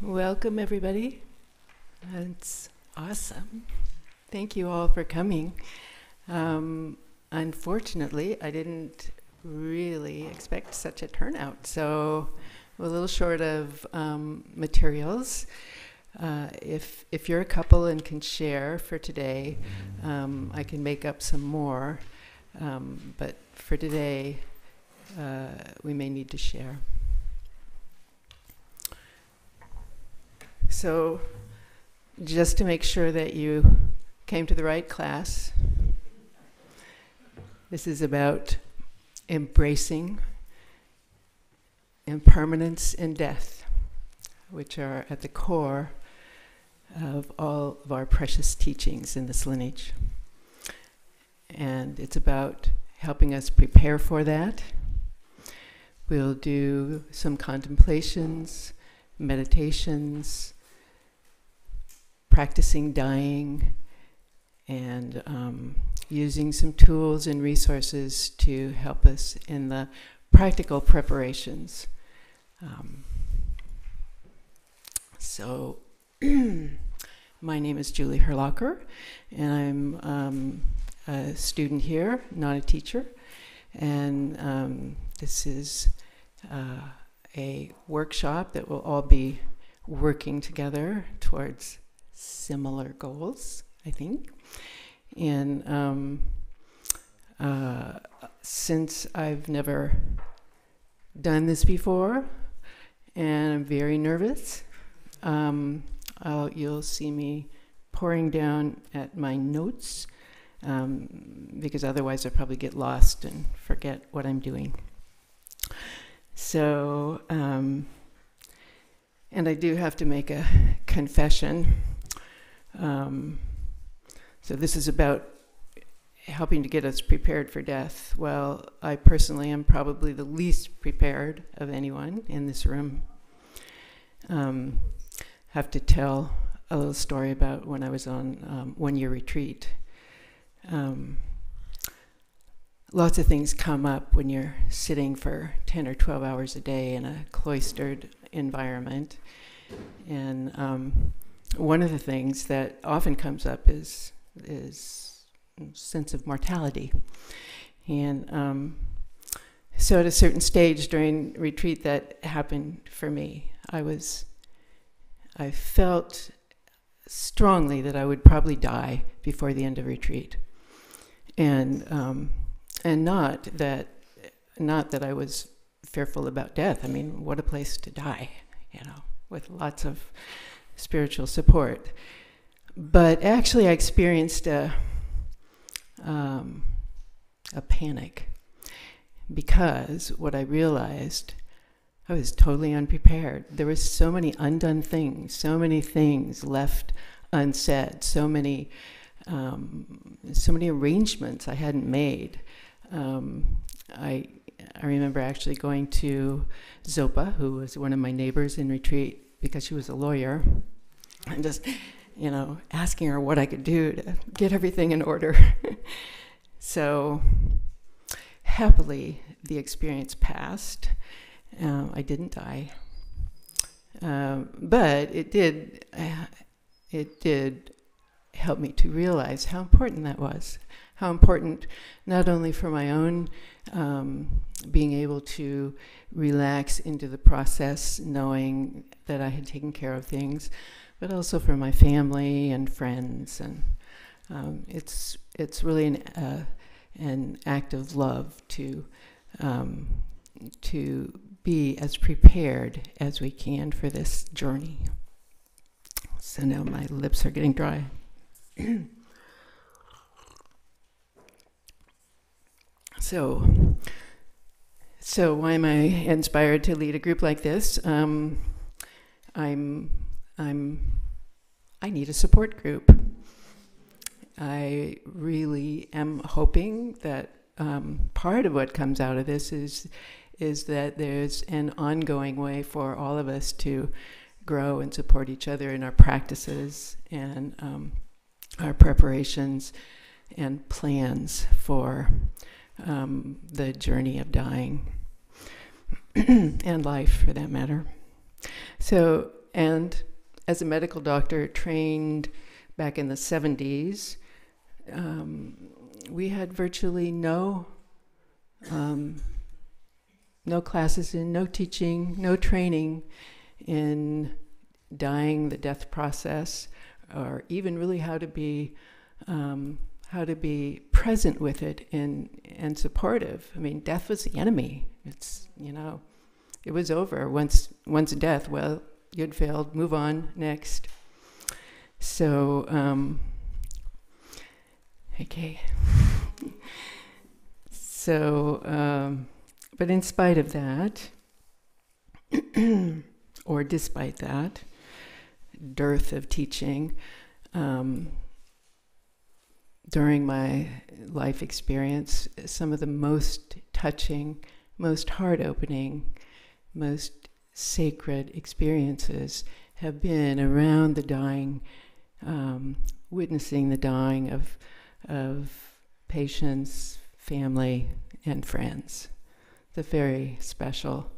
Welcome, everybody. It's awesome. Thank you all for coming. Unfortunately, I didn't really expect such a turnout, so we're a little short of materials. If you're a couple and can share for today, I can make up some more, but for today, we may need to share. So, just to make sure that you came to the right class, this is about embracing impermanence and death, which are at the core of all of our precious teachings in this lineage. And it's about helping us prepare for that. We'll do some contemplations, meditations, practicing dying, and using some tools and resources to help us in the practical preparations. So, my name is Julie Hurlocker, and I'm a student here, not a teacher, and this is a workshop that will all be working together towards similar goals, I think. And since I've never done this before, and I'm very nervous, you'll see me pouring down at my notes, because otherwise I'll probably get lost and forget what I'm doing. So, and I do have to make a confession. So this is about helping to get us prepared for death. Well, I personally am probably the least prepared of anyone in this room. Have to tell a little story about when I was on one-year retreat. Lots of things come up when you're sitting for 10 or 12 hours a day in a cloistered environment. And one of the things that often comes up is sense of mortality. And so at a certain stage during retreat that happened for me. I felt strongly that I would probably die before the end of retreat. And not that I was fearful about death. I mean, what a place to die, with lots of spiritual support. But actually I experienced a panic, because what I realized, I was totally unprepared. There were so many undone things, so many things left unsaid, so many arrangements I hadn't made. I remember actually going to Zopa, who was one of my neighbors in retreat, because she was a lawyer, and just, asking her what I could do to get everything in order. So, happily, the experience passed. I didn't die, but it did help me to realize how important that was. How important, not only for my own being able to relax into the process, knowing that I had taken care of things, but also for my family and friends. And it's really an act of love to be as prepared as we can for this journey. So now my lips are getting dry. So why am I inspired to lead a group like this? I need a support group. I really am hoping that part of what comes out of this is that there's an ongoing way for all of us to grow and support each other in our practices and our preparations and plans for the journey of dying and life, for that matter. So and as a medical doctor trained back in the 70s, we had virtually no classes no teaching, no training in dying, the death process, or even really how to be present with it and supportive. I mean, death was the enemy. It's, it was over. Once death, well, you'd failed, move on, next. So, okay. So, but in spite of that, or despite that, dearth of teaching, during my life experience, some of the most touching, most heart-opening, most sacred experiences have been around the dying, witnessing the dying of patients, family, and friends. It's a very special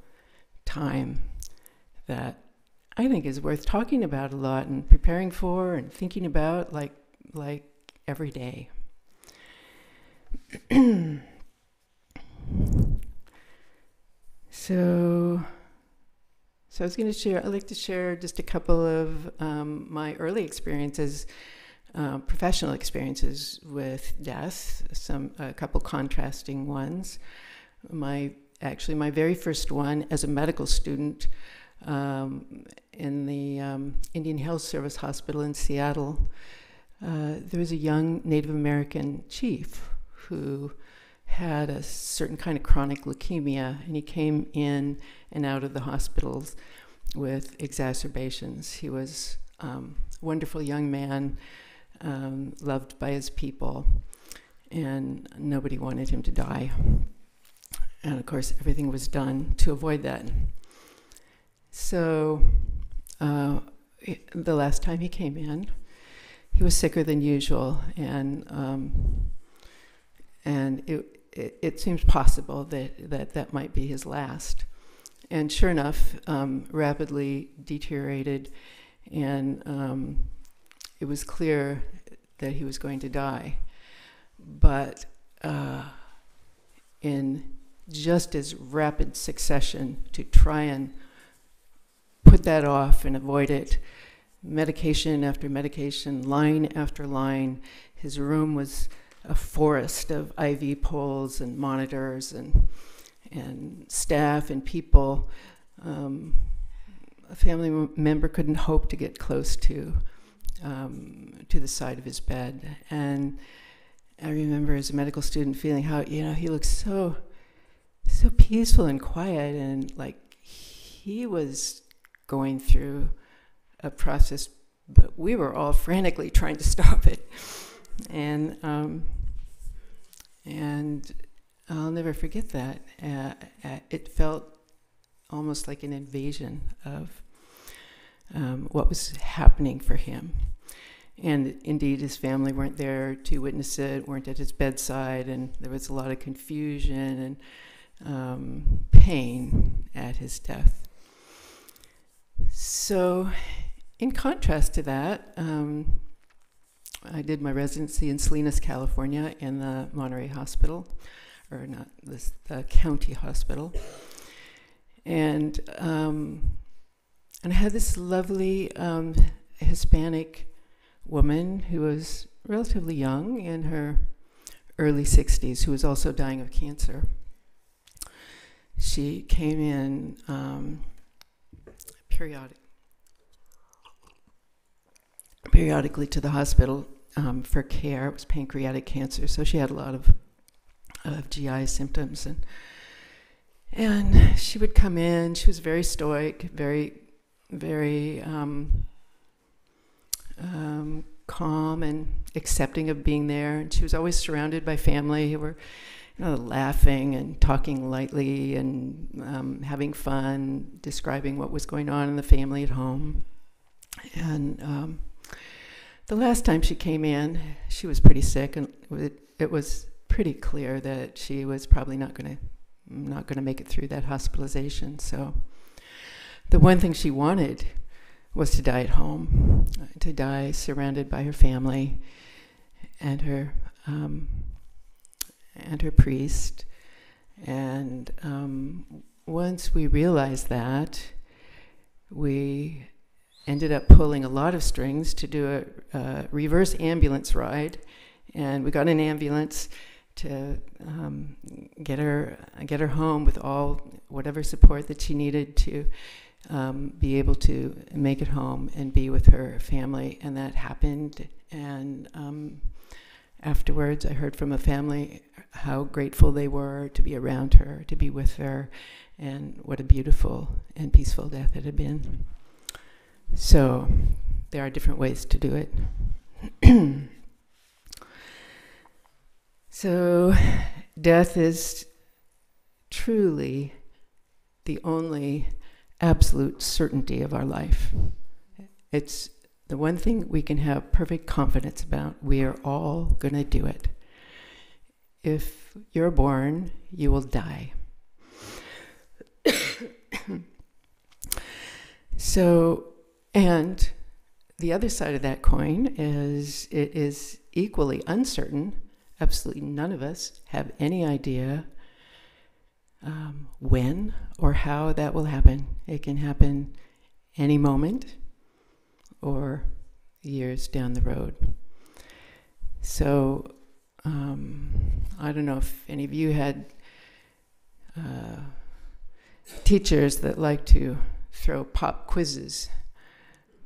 time that I think is worth talking about a lot and preparing for and thinking about like every day. So I was going to share, I'd like to share just a couple of my early experiences, professional experiences with death, a couple contrasting ones. My very first one as a medical student in the Indian Health Service Hospital in Seattle, there was a young Native American chief who had a certain kind of chronic leukemia, and he came in and out of the hospitals with exacerbations. He was a wonderful young man, loved by his people, and nobody wanted him to die. And of course, everything was done to avoid that. So the last time he came in, he was sicker than usual, and it seems possible that might be his last. And sure enough, rapidly deteriorated, and it was clear that he was going to die. But in just as rapid succession to try and put that off and avoid it, medication after medication, line after line. His room was a forest of IV poles and monitors and staff and people. A family member couldn't hope to get close to the side of his bed. And I remember as a medical student feeling how, he looked so peaceful and quiet, and like he was going through a process, but we were all frantically trying to stop it. And I'll never forget that. It felt almost like an invasion of what was happening for him. And indeed, his family weren't there to witness it, weren't at his bedside, and there was a lot of confusion and pain at his death. So, in contrast to that, I did my residency in Salinas, California, in the Monterey Hospital, or not this, the county hospital, and I had this lovely Hispanic woman who was relatively young, in her early 60s, who was also dying of cancer. She came in periodically to the hospital for care. It was pancreatic cancer, so she had a lot of GI symptoms, and she would come in. She was very stoic, very calm and accepting of being there. And she was always surrounded by family who were, laughing and talking lightly and having fun, describing what was going on in the family at home. And the last time she came in, she was pretty sick, and it was pretty clear that she was probably not going to make it through that hospitalization. So the one thing she wanted was to die at home, to die surrounded by her family and her priest. And once we realized that, we ended up pulling a lot of strings to do a reverse ambulance ride, and we got an ambulance to get her home with whatever support that she needed to be able to make it home and be with her family. And that happened. And afterwards, I heard from a family how grateful they were to be around her, to be with her, and what a beautiful and peaceful death it had been. So there are different ways to do it. So death is truly the only absolute certainty of our life. It's the one thing we can have perfect confidence about. We are all going to do it. If you're born, you will die. So, and the other side of that coin is it is equally uncertain. Absolutely none of us have any idea when or how that will happen. It can happen any moment or years down the road. So I don't know if any of you had teachers that like to throw pop quizzes.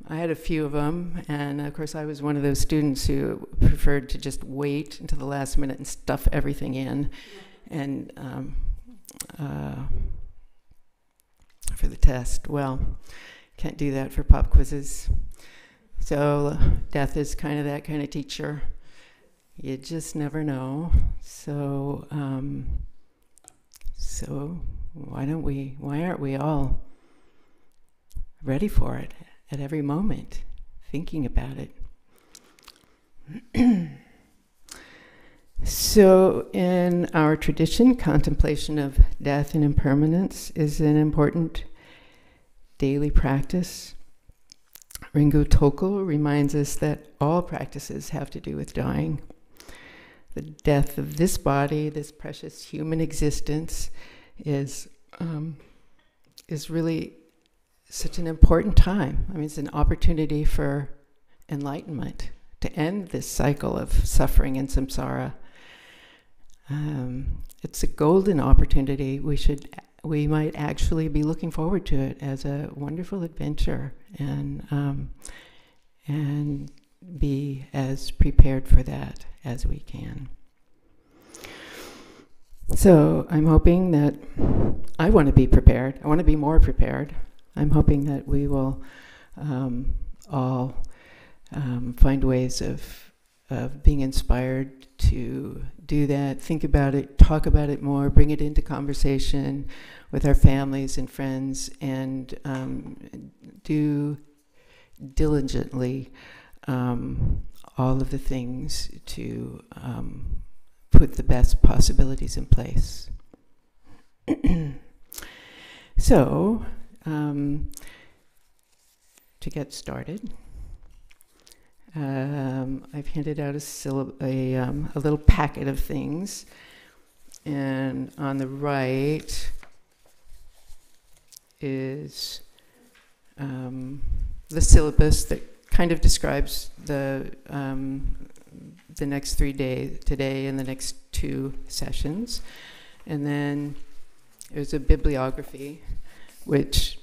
I had a few of them, and of course I was one of those students who preferred to just wait until the last minute and stuff everything in, and for the test. Well, can't do that for pop quizzes. So death is kind of that kind of teacher. You just never know. So why aren't we all ready for it at every moment, thinking about it? So in our tradition, contemplation of death and impermanence is an important daily practice. Ringu Tokul reminds us that all practices have to do with dying. The death of this body, this precious human existence, is really such an important time. I mean, it's an opportunity for enlightenment, to end this cycle of suffering and samsara. It's a golden opportunity. We might actually be looking forward to it as a wonderful adventure, and be as prepared for that as we can. So I'm hoping that I want to be prepared. I want to be more prepared. I'm hoping that we will all find ways of being inspired to do that, think about it, talk about it more, bring it into conversation with our families and friends, and do diligently all of the things to put the best possibilities in place. So, to get started, I've handed out a little packet of things, and on the right is the syllabus that kind of describes the next 3 days, today and the next 2 sessions. And then there's a bibliography which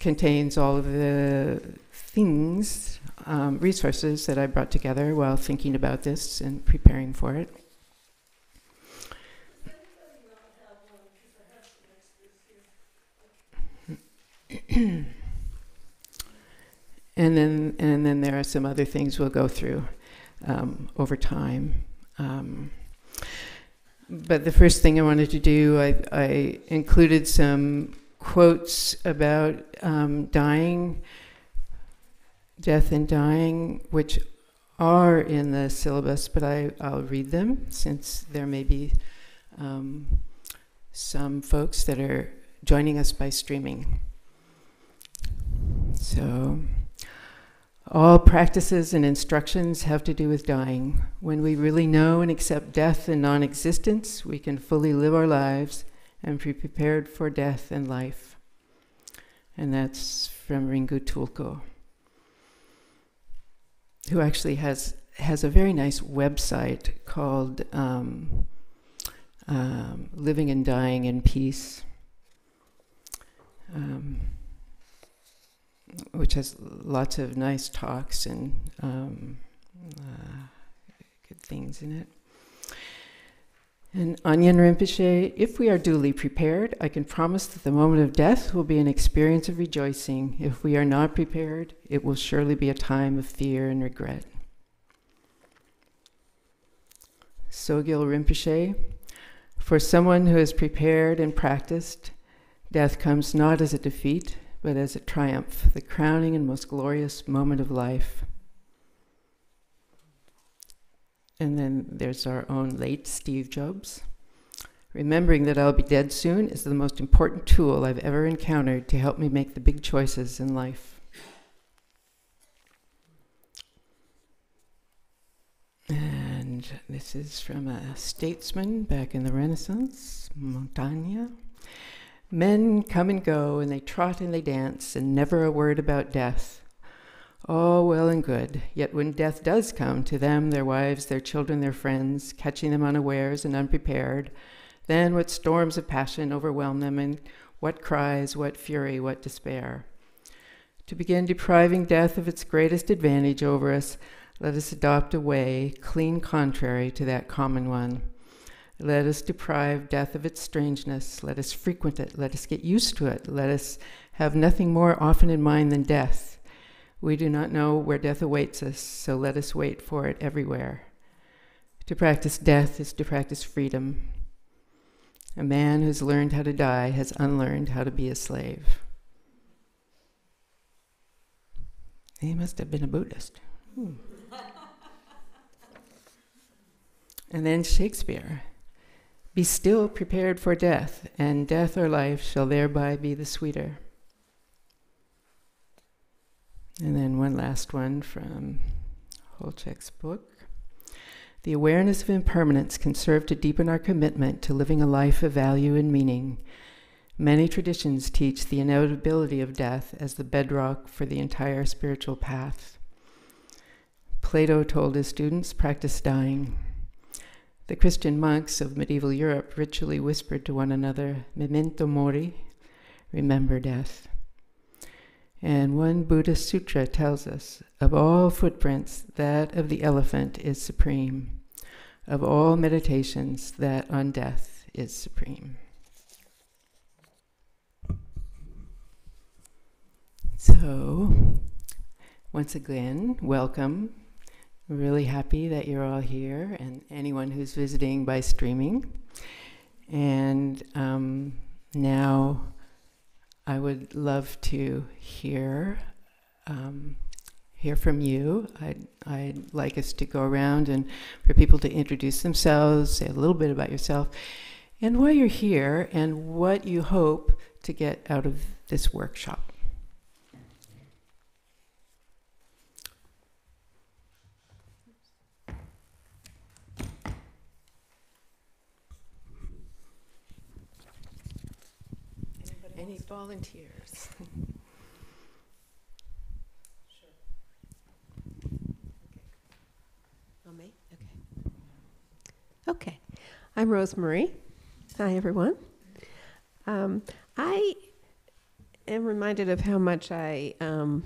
contains all of the things, resources that I brought together while thinking about this and preparing for it. And then there are some other things we'll go through over time. But the first thing I wanted to do, I included some quotes about dying, death and dying, which are in the syllabus, but I'll read them since there may be some folks that are joining us by streaming. So All practices and instructions have to do with dying. When we really know and accept death and non-existence, we can fully live our lives and be prepared for death and life. And that's from Ringu Tulku, who actually has a very nice website called Living and Dying in Peace, which has lots of nice talks and good things in it. And Anyan Rinpoche, if we are duly prepared, I can promise that the moment of death will be an experience of rejoicing. If we are not prepared, it will surely be a time of fear and regret. Sogyal Rinpoche, for someone who has prepared and practiced, death comes not as a defeat, but as a triumph, the crowning and most glorious moment of life. And then there's our own late Steve Jobs. Remembering that I'll be dead soon is the most important tool I've ever encountered to help me make the big choices in life. And this is from a statesman back in the Renaissance, Montaigne. Men come and go, and they trot and they dance, and never a word about death. All well and good, yet when death does come to them, their wives, their children, their friends, catching them unawares and unprepared, then what storms of passion overwhelm them, and what cries, what fury, what despair. To begin depriving death of its greatest advantage over us, let us adopt a way clean contrary to that common one. Let us deprive death of its strangeness. Let us frequent it. Let us get used to it. Let us have nothing more often in mind than death. We do not know where death awaits us, so let us wait for it everywhere. To practice death is to practice freedom. A man who's learned how to die has unlearned how to be a slave. He must have been a Buddhist. And then Shakespeare. Be still prepared for death, and death or life shall thereby be the sweeter. And then one last one from Holchek's book. The awareness of impermanence can serve to deepen our commitment to living a life of value and meaning. Many traditions teach the inevitability of death as the bedrock for the entire spiritual path. Plato told his students, practice dying. The Christian monks of medieval Europe ritually whispered to one another, memento mori, remember death. And one Buddhist sutra tells us, of all footprints, that of the elephant is supreme. Of all meditations, that on death is supreme. So, once again, welcome. We're really happy that you're all here, and anyone who's visiting by streaming. And now I would love to hear from you. I'd like us to go around and for people to introduce themselves, say a little bit about yourself, and why you're here, and what you hope to get out of this workshop. Any volunteers? Sure. Okay. Oh, me? Okay. Okay. I'm Rosemary. Hi, everyone. I am reminded of how much I am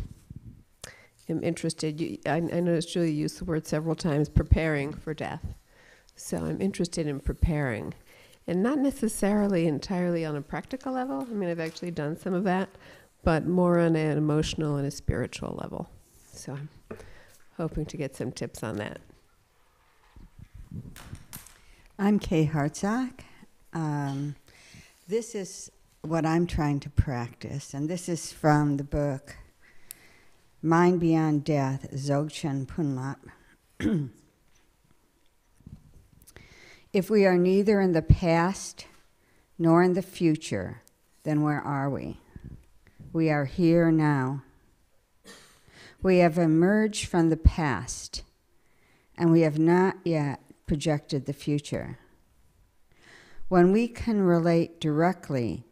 interested. I noticed Julie used the word several times, preparing for death. So I'm interested in preparing. And not necessarily entirely on a practical level. I mean, I've actually done some of that, but more on an emotional and a spiritual level. So I'm hoping to get some tips on that. I'm Kay Hartzak. This is what I'm trying to practice, and this is from the book Mind Beyond Death, Dzogchen Punlap. If we are neither in the past nor in the future, then where are we? We are here now. We have emerged from the past, and we have not yet projected the future. When we can relate directly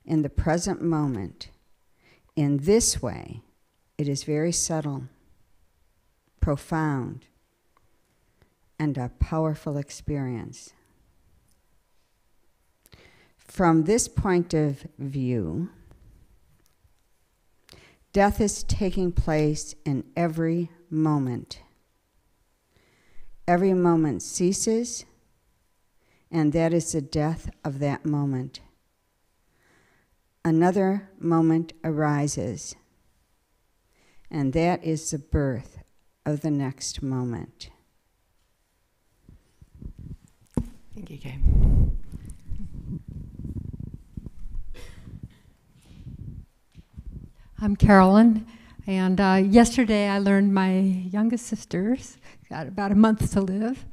in the present moment, in this way, it is very subtle, profound, and a powerful experience. From this point of view, death is taking place in every moment. Every moment ceases, and that is the death of that moment. Another moment arises, and that is the birth of the next moment. Thank you, Kay. I'm Carolyn, and yesterday I learned my youngest sister's got about a month to live.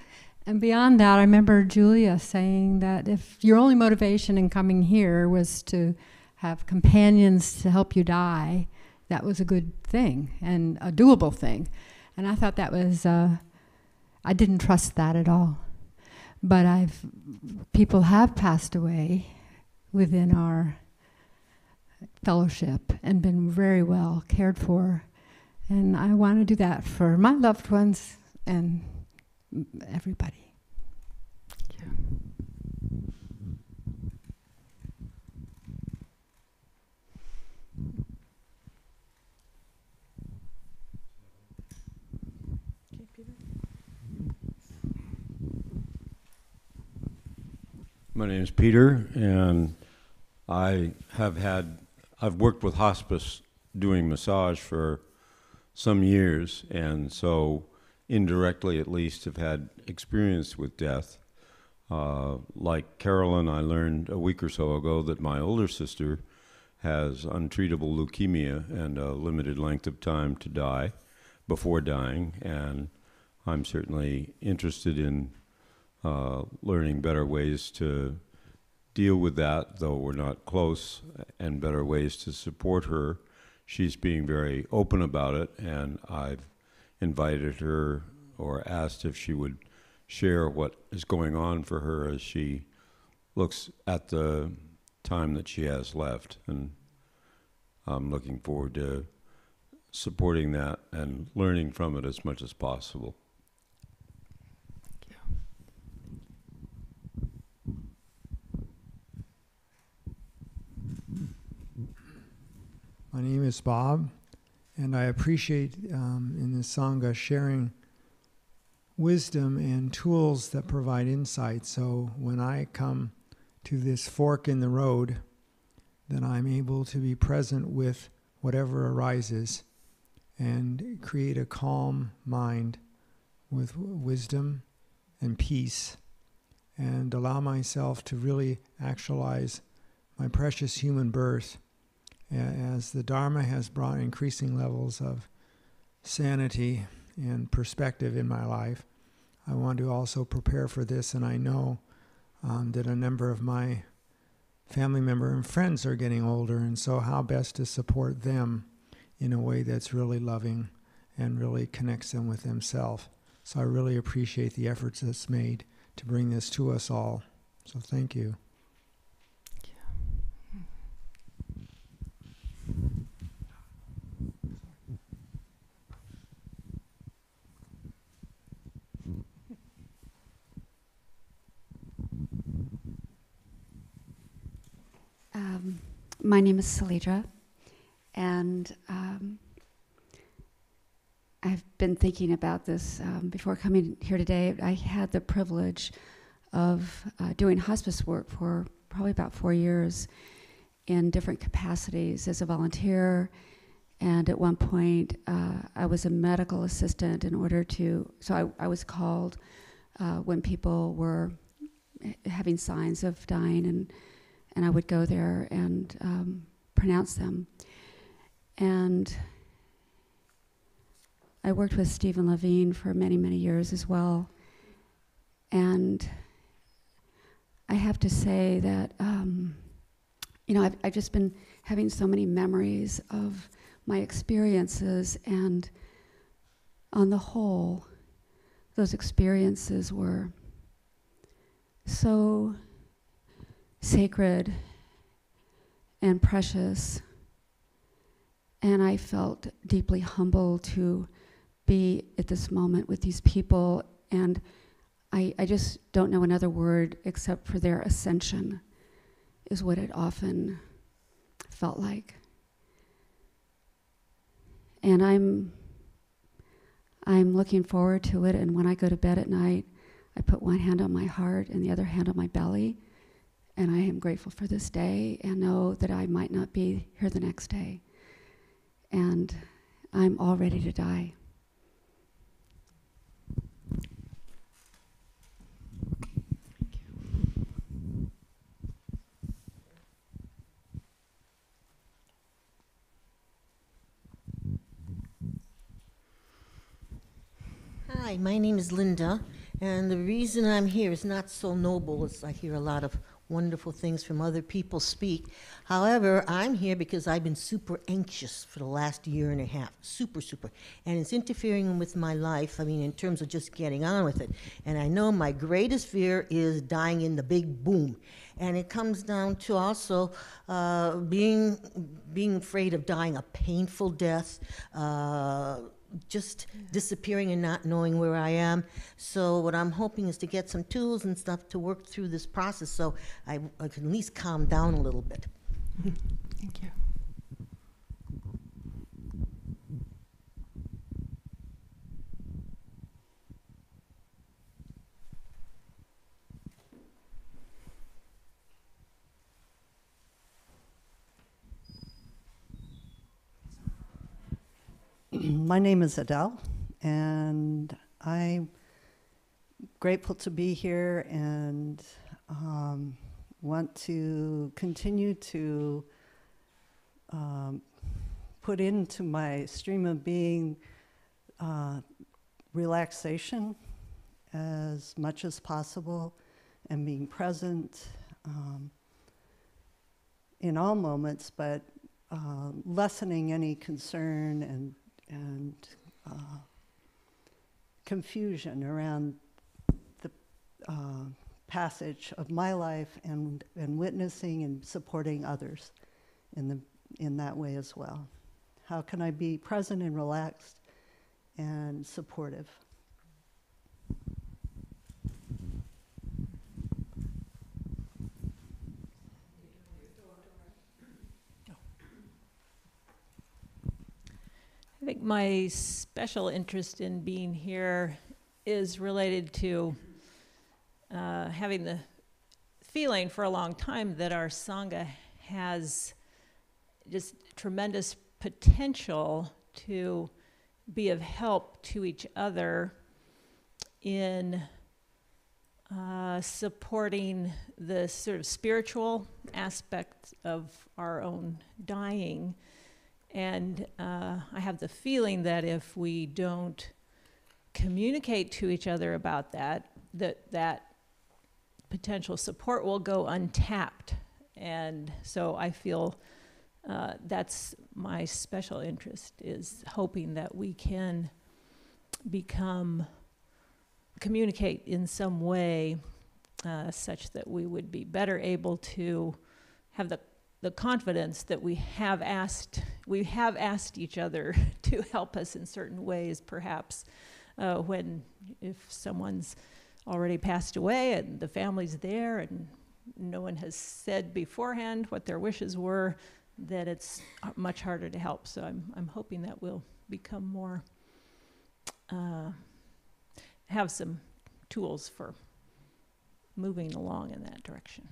And beyond that, I remember Julia saying that if your only motivation in coming here was to have companions to help you die, that was a good thing and a doable thing. And I thought that was, I didn't trust that at all. But people have passed away within our fellowship and been very well cared for. And I want to do that for my loved ones and everybody. Thank you. Okay, Peter. My name is Peter, and I've worked with hospice doing massage for some years, and so indirectly at least have had experience with death. Like Carolyn, I learned a week or so ago that my older sister has untreatable leukemia and a limited length of time to die before dying, and I'm certainly interested in learning better ways to deal with that, though we're not close, and better ways to support her. She's being very open about it, and I've invited her or asked if she would share what is going on for her as she looks at the time that she has left. And I'm looking forward to supporting that and learning from it as much as possible. My name is Bob, and I appreciate in this Sangha sharing wisdom and tools that provide insight. So when I come to this fork in the road, then I'm able to be present with whatever arises and create a calm mind with wisdom and peace, and allow myself to really actualize my precious human birth. As the Dharma has brought increasing levels of sanity and perspective in my life, I want to also prepare for this, and I know that a number of my family members and friends are getting older, and so how best to support them in a way that's really loving and really connects them with themselves. So I really appreciate the efforts that's made to bring this to us all. So thank you. My name is Salidra, and I've been thinking about this before coming here today. I had the privilege of doing hospice work for probably about 4 years in different capacities as a volunteer, and at one point I was a medical assistant so I was called when people were having signs of dying, and I would go there and pronounce them. And I worked with Stephen Levine for many, many years as well. And I have to say that, I've just been having so many memories of my experiences, and on the whole, those experiences were so sacred and precious, and I felt deeply humbled to be at this moment with these people, and I just don't know another word except for their ascension is what it often felt like. And I'm looking forward to it, and when I go to bed at night, I put one hand on my heart and the other hand on my belly, and I am grateful for this day and know that I might not be here the next day. And I'm all ready to die. Hi, my name is Linda, and the reason I'm here is not so noble as I hear a lot of wonderful things from other people speak. However, I'm here because I've been super anxious for the last year and a half, super, and it's interfering with my life, I mean, in terms of just getting on with it. And I know my greatest fear is dying in the big boom. And it comes down to also being afraid of dying a painful death, just disappearing and not knowing where I am. So what I'm hoping is to get some tools and stuff to work through this process so I can at least calm down a little bit. Thank you. My name is Adele, and I'm grateful to be here and want to continue to put into my stream of being relaxation as much as possible and being present in all moments, but lessening any concern and confusion around the passage of my life and witnessing and supporting others in that way as well. How can I be present and relaxed and supportive? I think my special interest in being here is related to having the feeling for a long time that our Sangha has just tremendous potential to be of help to each other in supporting the sort of spiritual aspect of our own dying. And I have the feeling that if we don't communicate to each other about that potential support will go untapped. And so I feel that's my special interest, is hoping that we can communicate in some way such that we would be better able to have the confidence that we have asked each other to help us in certain ways, perhaps if someone's already passed away and the family's there and no one has said beforehand what their wishes were, that it's much harder to help. So I'm hoping that we'll become more, have some tools for moving along in that direction.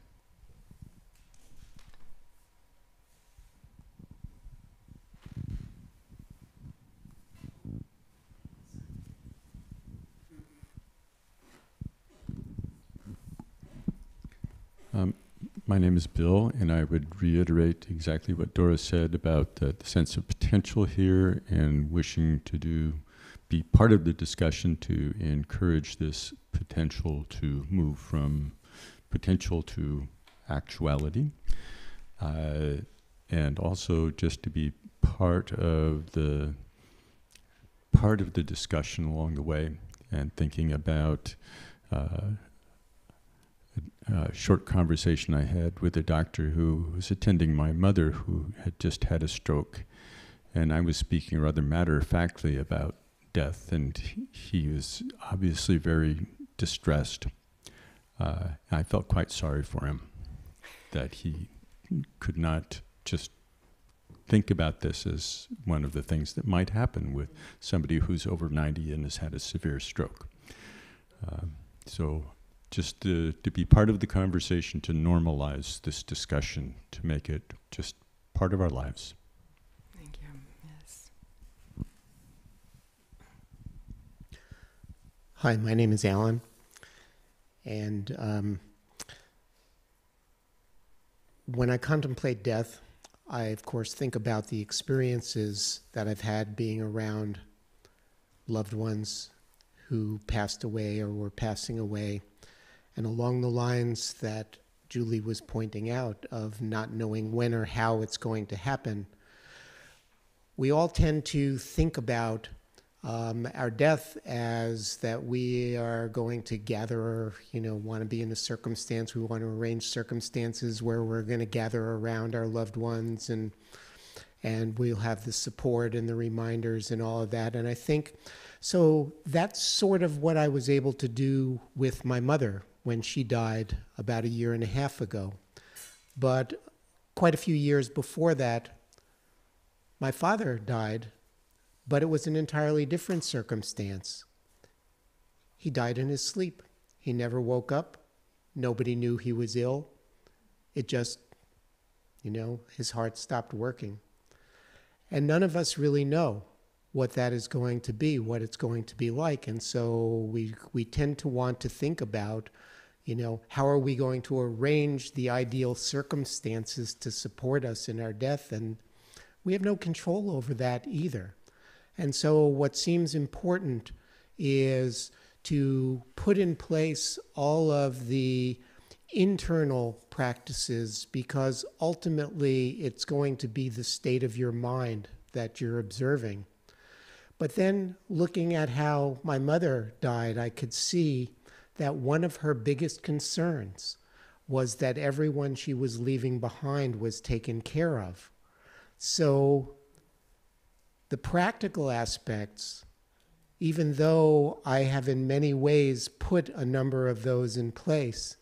My name is Bill, and I would reiterate exactly what Dora said about the sense of potential here and wishing to be part of the discussion to encourage this potential to move from potential to actuality. and also just to be part of the discussion along the way, and thinking about a short conversation I had with a doctor who was attending my mother, who had just had a stroke, and I was speaking rather matter-of-factly about death, and he was obviously very distressed. I felt quite sorry for him, that he could not just think about this as one of the things that might happen with somebody who's over 90 and has had a severe stroke. So just to be part of the conversation, to normalize this discussion, to make it just part of our lives. Thank you. Yes. Hi, my name is Alan, and when I contemplate death, I, of course, think about the experiences that I've had being around loved ones who passed away or were passing away, and along the lines that Julie was pointing out of not knowing when or how it's going to happen. We all tend to think about our death as that we are going to gather, want to be in a circumstance, we want to arrange circumstances where we're going to gather around our loved ones, and we'll have the support and the reminders and all of that. And I think, so that's sort of what I was able to do with my mother when she died about 1.5 years ago. But quite a few years before that, my father died, but it was an entirely different circumstance. He died in his sleep. He never woke up. Nobody knew he was ill. It just, his heart stopped working. And none of us really know what that is going to be, what it's going to be like. And so we tend to want to think about, how are we going to arrange the ideal circumstances to support us in our death? And we have no control over that either. And so what seems important is to put in place all of the internal practices, because ultimately it's going to be the state of your mind that you're observing. But then looking at how my mother died, I could see that one of her biggest concerns was that everyone she was leaving behind was taken care of. So the practical aspects, even though I have in many ways put a number of those in place,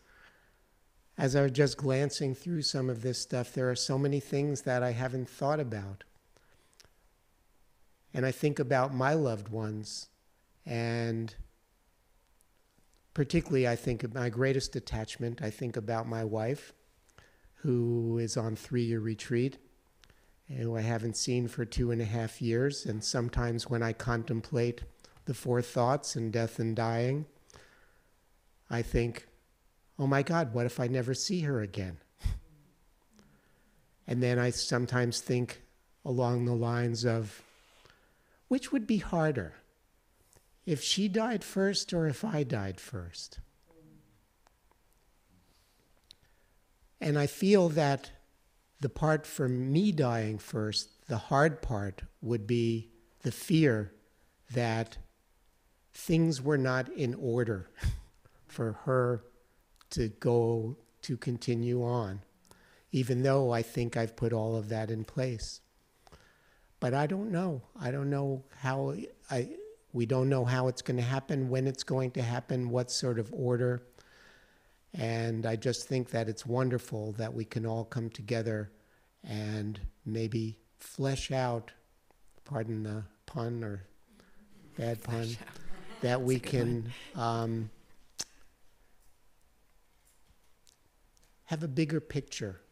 as I was just glancing through some of this stuff, there are so many things that I haven't thought about. And I think about my loved ones, and particularly I think of my greatest attachment. I think about my wife, who is on 3-year retreat, who I haven't seen for 2.5 years. And sometimes when I contemplate the 4 thoughts in death and dying, I think, oh my God, what if I never see her again? And then I sometimes think along the lines of, which would be harder, if she died first or if I died first? And I feel that the part for me dying first, the hard part, would be the fear that things were not in order for her to continue on, even though I think I've put all of that in place. But I don't know. I don't know how, we don't know how it's going to happen, when it's going to happen, what sort of order. And I just think that it's wonderful that we can all come together and maybe flesh out, pardon the pun or bad pun, that we can have a bigger picture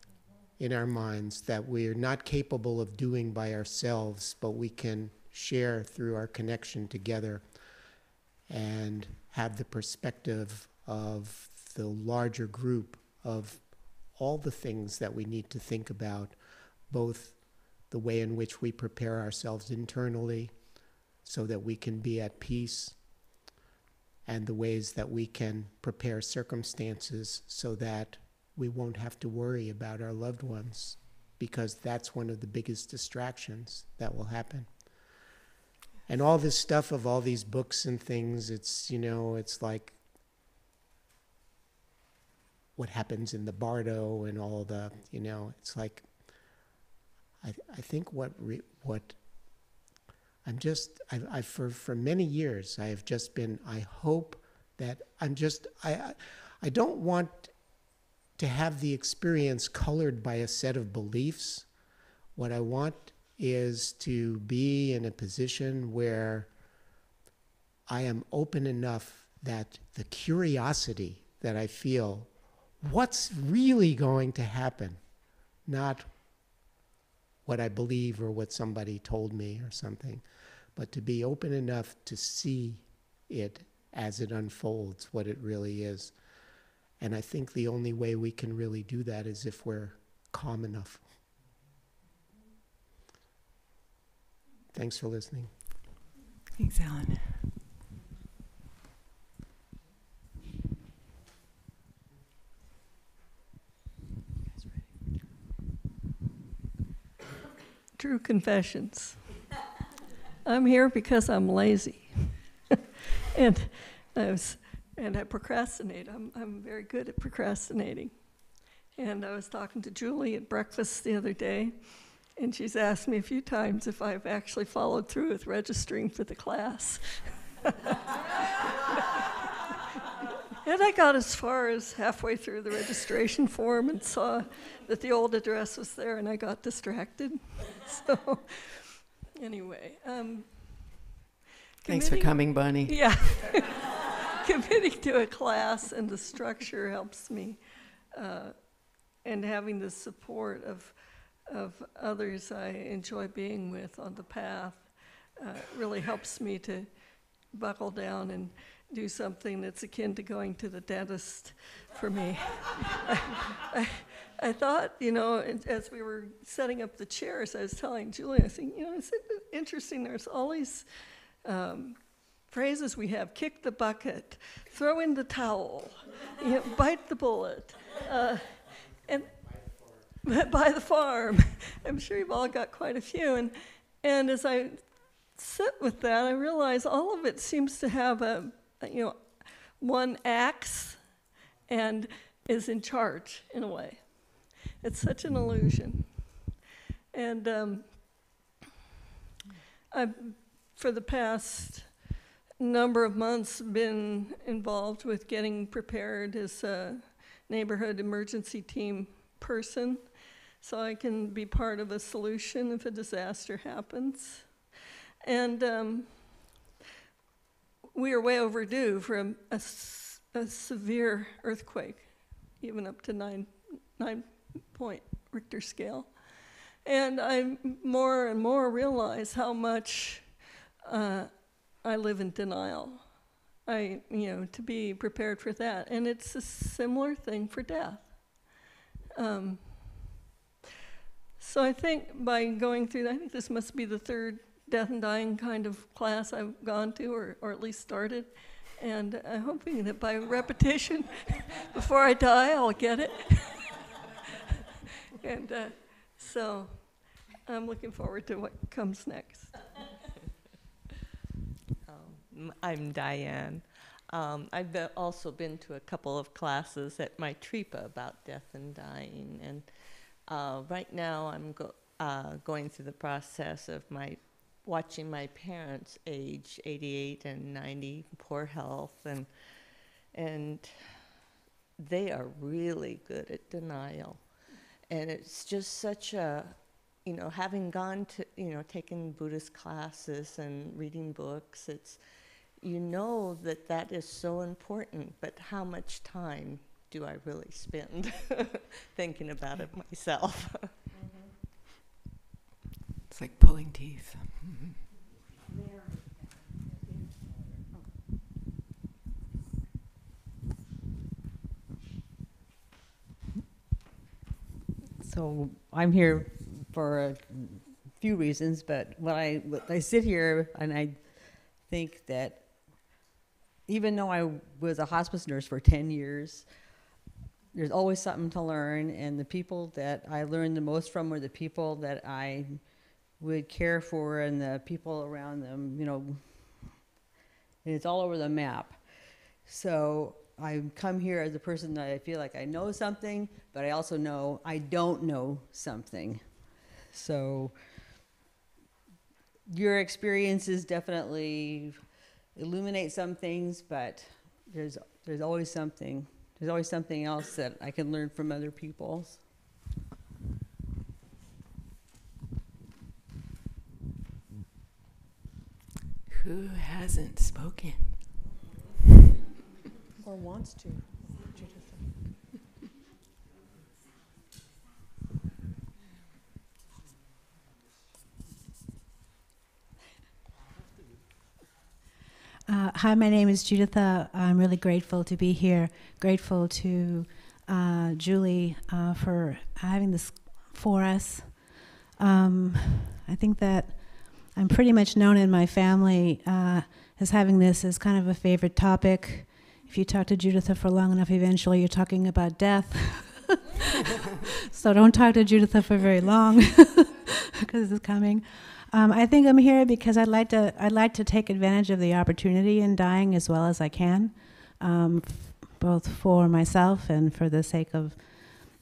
in our minds that we're not capable of doing by ourselves, but we can share through our connection together and have the perspective of the larger group of all the things that we need to think about, both the way in which we prepare ourselves internally so that we can be at peace, and the ways that we can prepare circumstances so that we won't have to worry about our loved ones. because that's one of the biggest distractions that will happen. And all this stuff of all these books and things, it's, you know, it's like what happens in the bardo and all the, you know, it's like, I think what I'm just, I've for many years, I have just been, I hope that I'm just, I don't want to have the experience colored by a set of beliefs. What I want is to be in a position where I am open enough that the curiosity that I feel, what's really going to happen, not what I believe or what somebody told me or something, but to be open enough to see it as it unfolds, what it really is. And I think the only way we can really do that is if we're calm enough. Thanks for listening. Thanks, Alan. True confessions. I'm here because I'm lazy, and I procrastinate. I'm very good at procrastinating. And I was talking to Julie at breakfast the other day, and she's asked me a few times if I've actually followed through with registering for the class. And I got as far as halfway through the registration form and saw that the old address was there, and I got distracted. So, anyway. Thanks for coming, Bonnie. Yeah. Committing to a class and the structure helps me. And having the support of others I enjoy being with on the path really helps me to buckle down and do something that's akin to going to the dentist for me. I thought, you know, as we were setting up the chairs, I was telling Julie, I think, you know, it's interesting, there's all these phrases we have: kick the bucket, throw in the towel, you know, bite the bullet, and buy the farm. I'm sure you've all got quite a few. And as I sit with that, I realize all of it seems to have one acts and is in charge in a way. It's such an illusion. And I've, for the past number of months, been involved with getting prepared as a neighborhood emergency team person, so I can be part of a solution if a disaster happens. And we are way overdue for a severe earthquake, even up to 9-point Richter scale. And I more and more realize how much I live in denial. To be prepared for that. And it's a similar thing for death. So I think by going through that, I think this must be the third death and dying kind of class I've gone to, or at least started. And I'm hoping that by repetition, before I die, I'll get it. And so I'm looking forward to what comes next. I'm Diane. I've also been to a couple of classes at my TRIPA about death and dying. And right now I'm going through the process of watching my parents age 88 and 90, poor health, and they are really good at denial. And it's just such a, having gone to, taking Buddhist classes and reading books, it's, that is so important, but how much time do I really spend thinking about it myself? It's like pulling teeth. So I'm here for a few reasons, but when I sit here and I think that even though I was a hospice nurse for 10 years, there's always something to learn, and the people that I learned the most from were the people that I would care for, and the people around them, you know, and it's all over the map. So I come here as a person that I feel like I know something, but I also know I don't know something. So your experiences definitely illuminate some things, but there's always something. There's always something else that I can learn from other people. Who hasn't spoken? Or wants to. Judith. Hi, my name is Judith. I'm really grateful to be here. Grateful to Julie for having this for us. I think that I'm pretty much known in my family as having this as kind of a favorite topic. If you talk to Judith for long enough, eventually you're talking about death. So don't talk to Judith for very long because it's coming. I think I'm here because I'd like to take advantage of the opportunity in dying as well as I can, both for myself and for the sake of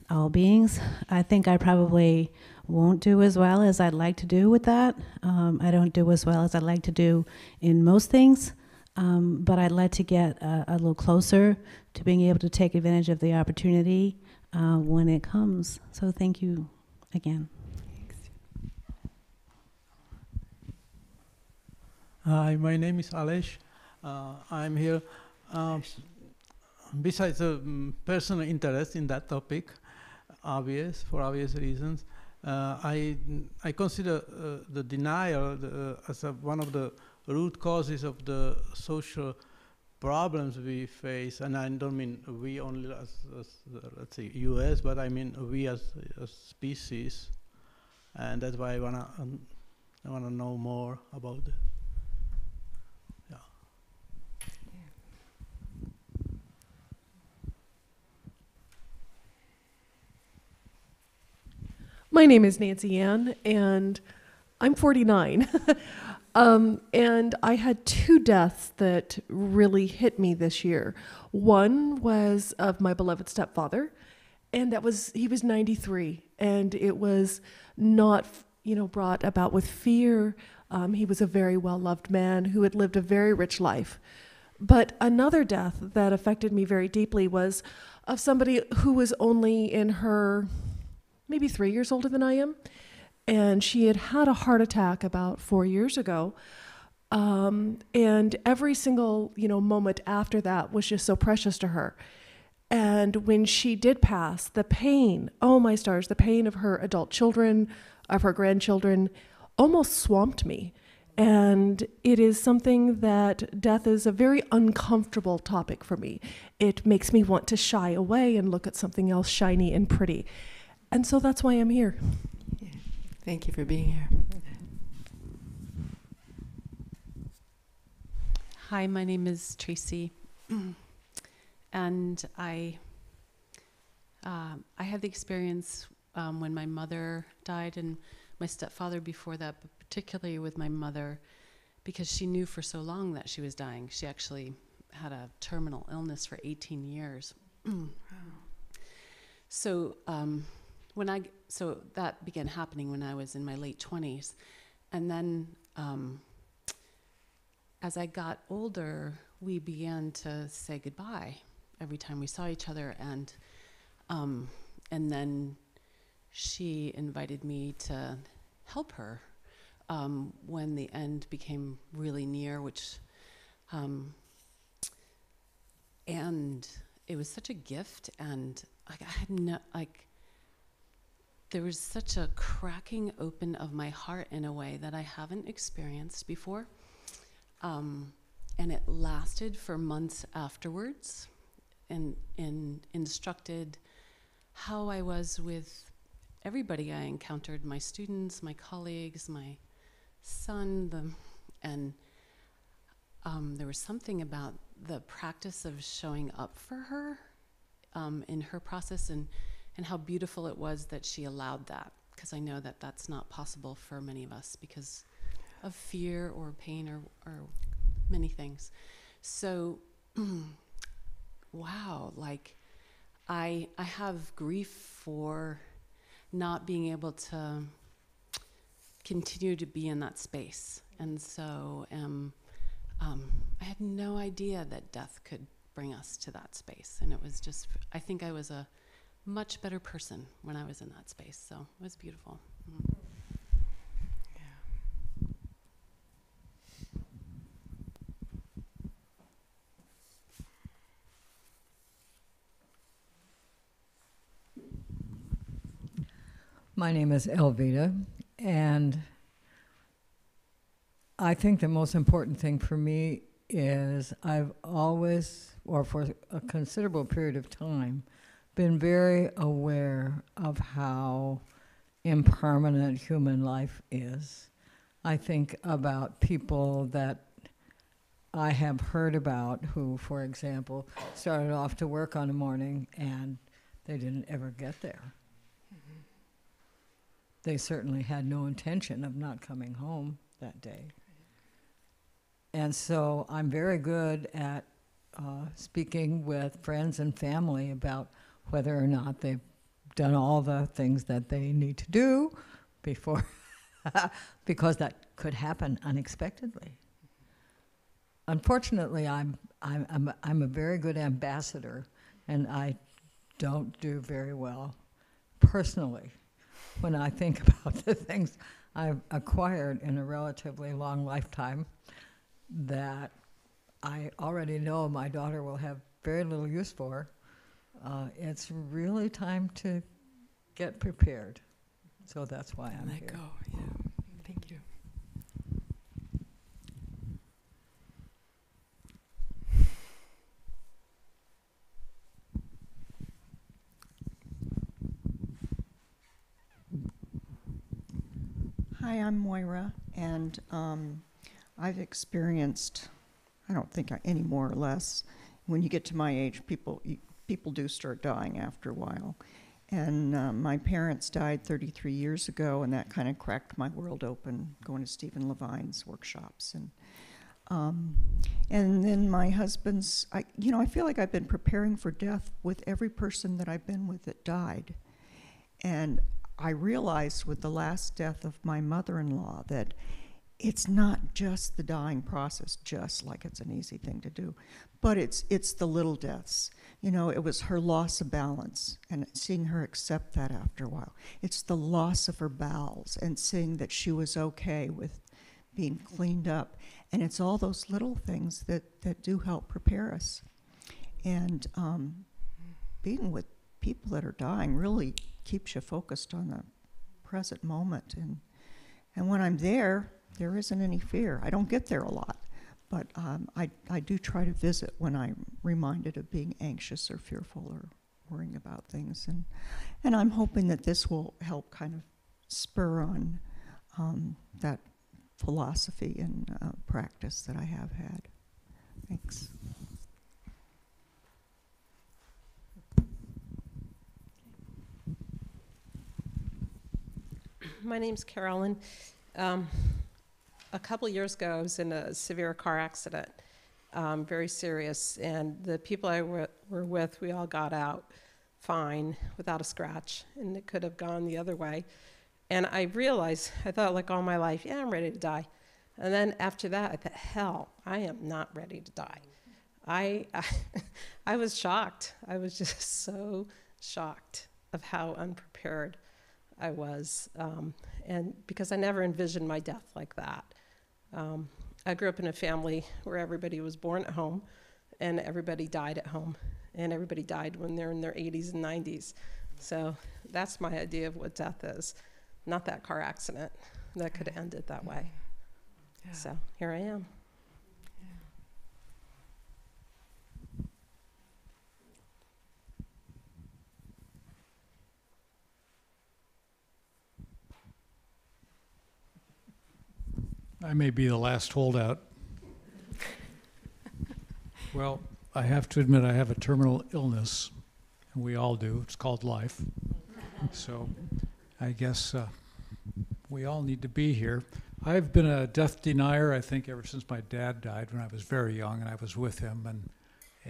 all beings. I think I probably won't do as well as I'd like to do with that. I don't do as well as I'd like to do in most things, but I'd like to get a little closer to being able to take advantage of the opportunity when it comes. So thank you again. Hi, my name is Alesh. I'm here besides a personal interest in that topic, for obvious reasons. I consider the denial as one of the root causes of the social problems we face, and I don't mean we only as let's say U.S., but I mean we as a species, and that's why I wanna know more about it. My name is Nancy Ann, and I'm 49. And I had two deaths that really hit me this year. One was of my beloved stepfather, and he was 93, and it was not, brought about with fear. He was a very well-loved man who had lived a very rich life. But another death that affected me very deeply was of somebody who was only in her maybe 3 years older than I am. And she had had a heart attack about 4 years ago. And every single, moment after that was just so precious to her. And when she did pass, the pain, oh my stars, the pain of her adult children, of her grandchildren, almost swamped me. And it is something that death is a very uncomfortable topic for me. It makes me want to shy away and look at something else shiny and pretty. And so that's why I'm here. Yeah. Thank you for being here. Hi, my name is Tracy, and I had the experience when my mother died, and my stepfather before that, but particularly with my mother, because she knew for so long that she was dying. She actually had a terminal illness for 18 years. So so that began happening when I was in my late 20s. And then as I got older, we began to say goodbye every time we saw each other. And then she invited me to help her when the end became really near, and it was such a gift. And I had there was such a cracking open of my heart in a way that I haven't experienced before. And it lasted for months afterwards and instructed how I was with everybody I encountered, my students, my colleagues, my son, and there was something about the practice of showing up for her in her process, and how beautiful it was that she allowed that, because I know that that's not possible for many of us because of fear or pain or many things. So, wow, like I have grief for not being able to continue to be in that space. And so I had no idea that death could bring us to that space. And it was just, I think I was a much better person when I was in that space. So it was beautiful. Mm. My name is Elvita, and I think the most important thing for me is I've always, or for a considerable period of time, been very aware of how impermanent human life is. I think about people that I have heard about who, for example, started off to work on a morning and they didn't ever get there. They certainly had no intention of not coming home that day. And so I'm very good at speaking with friends and family about whether or not they've done all the things that they need to do before, because that could happen unexpectedly. Unfortunately, I'm a very good ambassador, and I don't do very well personally when I think about the things I've acquired in a relatively long lifetime that I already know my daughter will have very little use for. It's really time to get prepared. So that's why I'm here. Let go, yeah. Thank you. Hi, I'm Moira, and I've experienced, I don't think any more or less, when you get to my age, people do start dying after a while. And my parents died 33 years ago, and that kind of cracked my world open, going to Stephen Levine's workshops. And then my husband's, I feel like I've been preparing for death with every person that I've been with that died. And I realized with the last death of my mother-in-law that it's not just the dying process, just like it's an easy thing to do, but it's the little deaths. You know, it was her loss of balance and seeing her accept that after a while. It's the loss of her bowels and seeing that she was okay with being cleaned up. And it's all those little things that do help prepare us. And being with people that are dying really keeps you focused on the present moment. And when I'm there isn't any fear. I don't get there a lot, but I do try to visit when I'm reminded of being anxious or fearful or worrying about things. And I'm hoping that this will help kind of spur on that philosophy and practice that I have had. Thanks. My name's Carolyn. A couple years ago, I was in a severe car accident, very serious, and the people I were with, we all got out fine without a scratch, and it could have gone the other way. And I realized, I thought like all my life, yeah, I'm ready to die. And then after that, I thought, hell, I am not ready to die. I was shocked. I was just so shocked of how unprepared I was, and because I never envisioned my death like that. I grew up in a family where everybody was born at home and everybody died at home, and everybody died when they're in their 80s and 90s. So that's my idea of what death is, not that car accident that could have ended that way. Yeah. So here I am. I may be the last holdout. Well, I have to admit I have a terminal illness. and we all do. It's called life. So I guess we all need to be here. I've been a death denier, I think, ever since my dad died when I was very young, and I was with him, and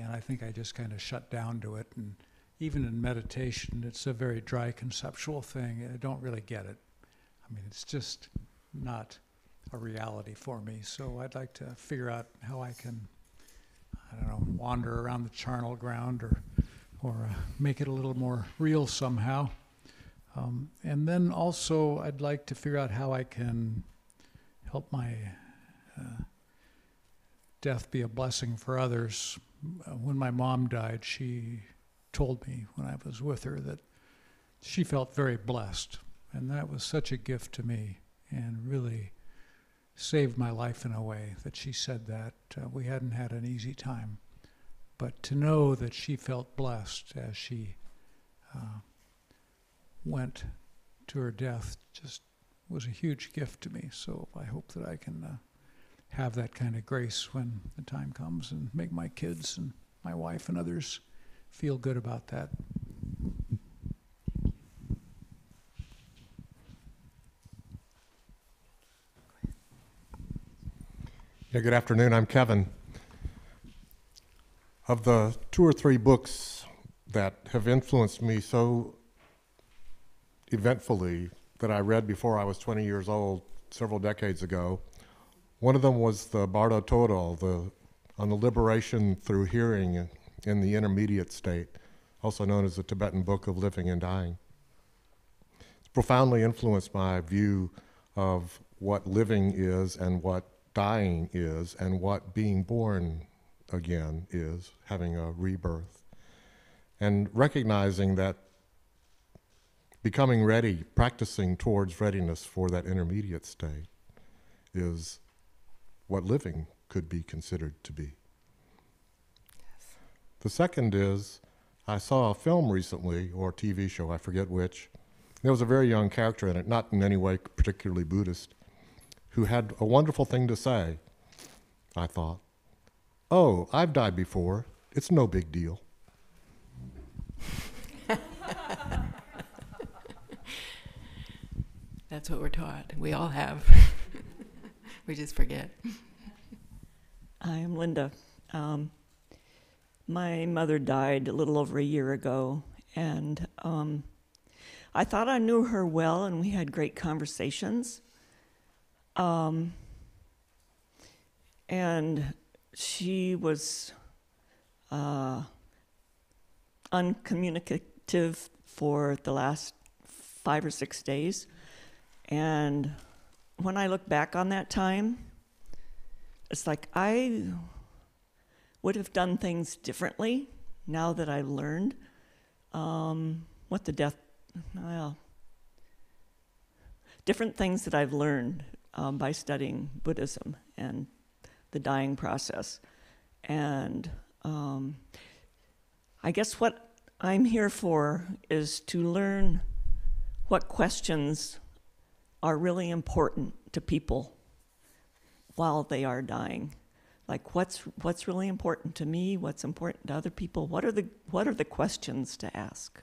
I think I just kind of shut down to it. And even in meditation, it's a very dry conceptual thing. I don't really get it. I mean, it's just not a reality for me. So I'd like to figure out how I can, I don't know, wander around the charnel ground or make it a little more real somehow. And then also I'd like to figure out how I can help my death be a blessing for others. When my mom died, she told me when I was with her that she felt very blessed. And that was such a gift to me and really saved my life in a way that she said that. We hadn't had an easy time. But to know that she felt blessed as she went to her death just was a huge gift to me. So I hope that I can have that kind of grace when the time comes and make my kids and my wife and others feel good about that. Yeah, good afternoon. I'm Kevin. Of the 2 or 3 books that have influenced me so eventfully that I read before I was 20 years old several decades ago, one of them was the Bardo Toro, on the liberation through hearing in the intermediate state, also known as the Tibetan Book of Living and Dying. It's profoundly influenced my view of what living is and what dying is and what being born again is, having a rebirth. And recognizing that becoming ready, practicing towards readiness for that intermediate state is what living could be considered to be. Yes. The second is, I saw a film recently, or a TV show, I forget which. There was a very young character in it, not in any way particularly Buddhist, who had a wonderful thing to say. I thought, oh, I've died before. It's no big deal. That's what we're taught. We all have. We just forget. Hi, I'm Linda. My mother died a little over a year ago, and I thought I knew her well, and we had great conversations. And she was uncommunicative for the last 5 or 6 days. And when I look back on that time, it's like I would have done things differently now that I've learned what the death, well, different things that I've learned by studying Buddhism and the dying process. And I guess what I'm here for is to learn what questions are really important to people while they are dying. Like what's really important to me, what's important to other people, what are the questions to ask?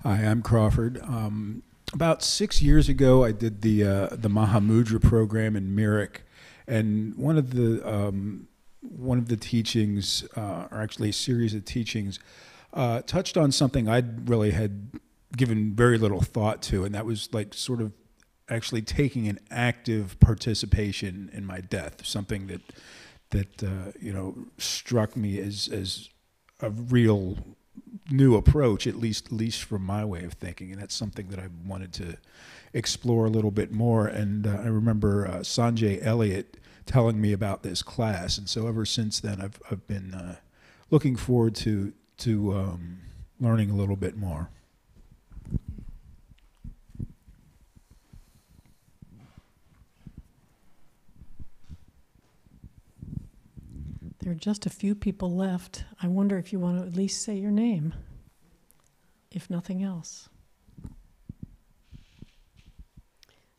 Hi, I'm Crawford. About 6 years ago, I did the Mahamudra program in Merrick, and one of the teachings, or actually a series of teachings, touched on something I'd really had given very little thought to, and that was like sort of actually taking an active participation in my death. Something that struck me as a real new approach, at least from my way of thinking, and that's something that I wanted to explore a little bit more. And I remember Sanjay Elliott telling me about this class, and so ever since then I've been looking forward to learning a little bit more. There are just a few people left. I wonder if you want to at least say your name, if nothing else.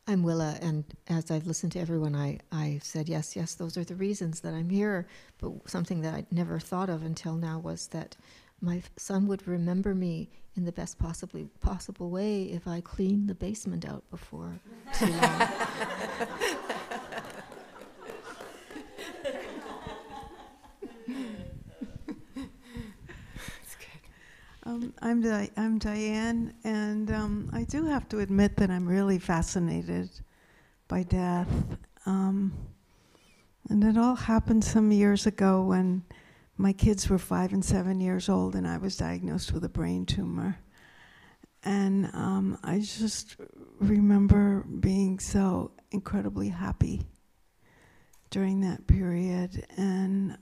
I'm Willa, and as I've listened to everyone, I said, yes, those are the reasons that I'm here. But something that I never thought of until now was that my son would remember me in the best possible way if I cleaned the basement out before too long. I'm Diane, and I do have to admit that I'm really fascinated by death. And it all happened some years ago when my kids were 5 and 7 years old, and I was diagnosed with a brain tumor. And I just remember being so incredibly happy during that period, and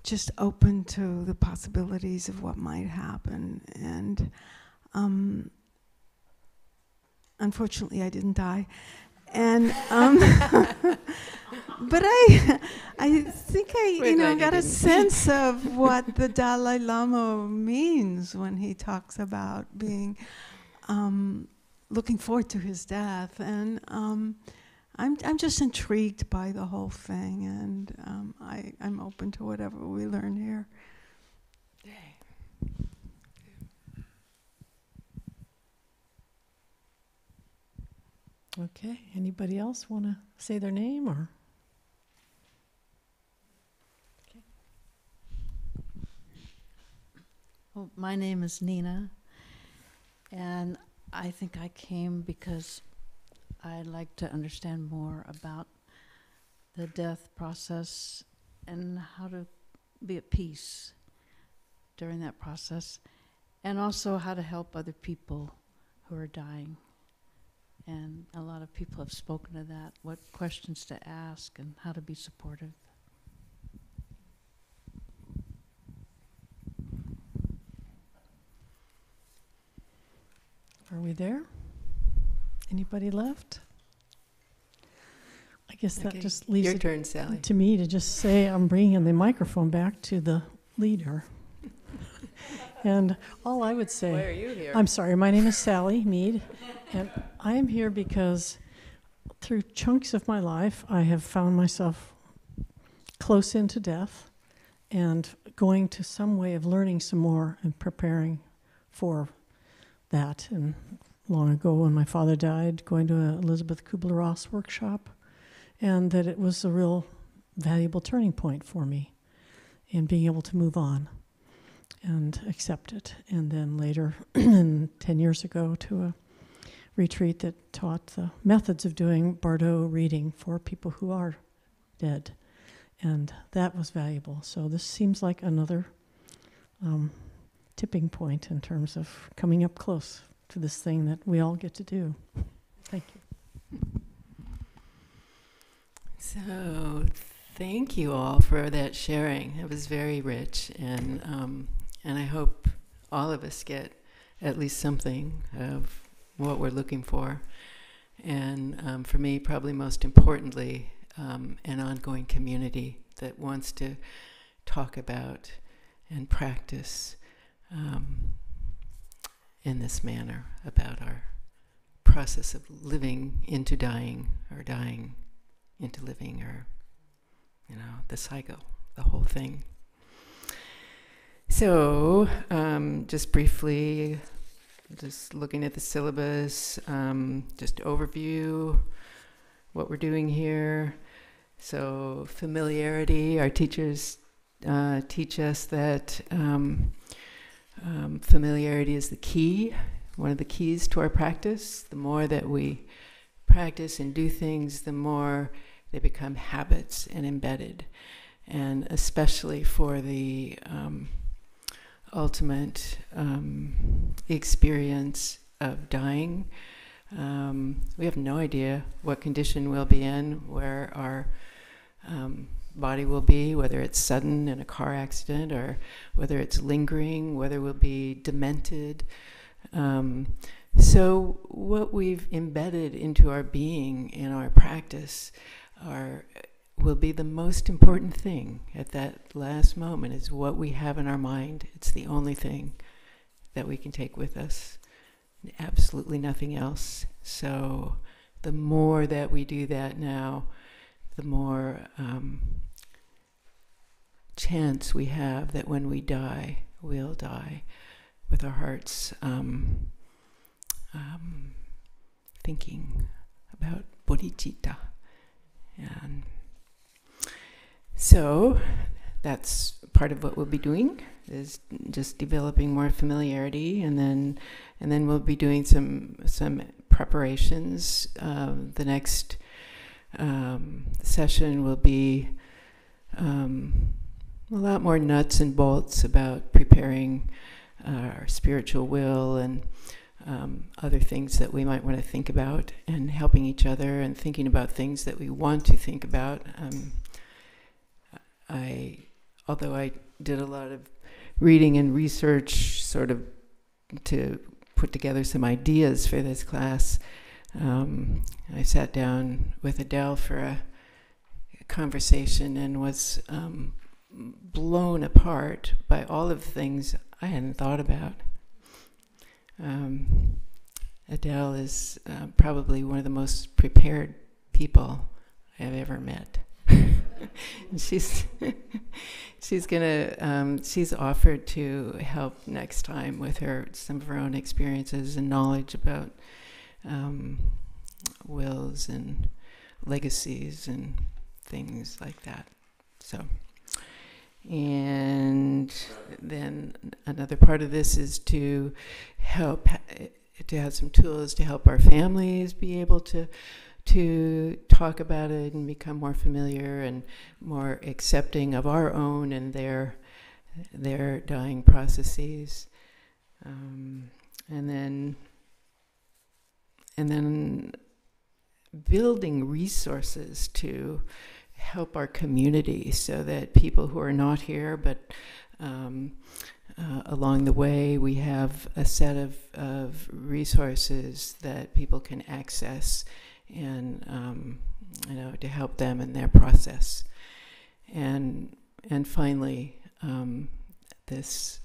just open to the possibilities of what might happen. And unfortunately, I didn't die. And but I think I got a sense of what the Dalai Lama means when he talks about being looking forward to his death. And I'm just intrigued by the whole thing, and I'm open to whatever we learn here. Okay, anybody else want to say their name or? Okay. Well, my name is Nina, and I think I came because I'd like to understand more about the death process and how to be at peace during that process, and also how to help other people who are dying. And a lot of people have spoken to that, what questions to ask and how to be supportive. Are we there? Anybody left? I guess that just leaves your it turn, Sally. to me to just say I'm bringing the microphone back to the leader. And all I would say... Why are you here? I'm sorry, my name is Sally Mead, and I am here because through chunks of my life, I have found myself close into death and going to some way of learning some more and preparing for that. And long ago when my father died, going to an Elizabeth Kubler-Ross workshop, and that it was a real valuable turning point for me in being able to move on and accept it. And then later, 10 years ago, to a retreat that taught the methods of doing Bardo reading for people who are dead. And that was valuable. So this seems like another tipping point in terms of coming up close to this thing that we all get to do. Thank you. So thank you all for that sharing. It was very rich, and I hope all of us get at least something of what we're looking for. And for me, probably most importantly, an ongoing community that wants to talk about and practice in this manner about our process of living into dying, or dying into living, or, the cycle, the whole thing. So, just briefly, just looking at the syllabus, just overview what we're doing here. So, familiarity, our teachers teach us that familiarity is the key, one of the keys to our practice. The more that we practice and do things, the more they become habits and embedded. And especially for the ultimate experience of dying, we have no idea what condition we'll be in, where our body will be, whether it's sudden in a car accident, or whether it's lingering, whether we'll be demented. So what we've embedded into our being in our practice are will be the most important thing at that last moment, is what we have in our mind. It's the only thing that we can take with us, absolutely nothing else. So the more that we do that now, the more chance we have that when we die, we'll die with our hearts thinking about bodhicitta. And so that's part of what we'll be doing, is just developing more familiarity, and then we'll be doing some preparations. The next session will be a lot more nuts and bolts about preparing our spiritual will and other things that we might want to think about, and helping each other and thinking about things that we want to think about. Although I did a lot of reading and research sort of to put together some ideas for this class, I sat down with Adele for a conversation and was blown apart by all of the things I hadn't thought about. Adele is probably one of the most prepared people I've ever met. she's offered to help next time with some of her own experiences and knowledge about wills and legacies and things like that. So, and then another part of this is to help, to have some tools to help our families be able to talk about it and become more familiar and more accepting of our own and their dying processes, and then building resources to help our community, so that people who are not here, but along the way we have a set of resources that people can access, and to help them in their process. And finally, this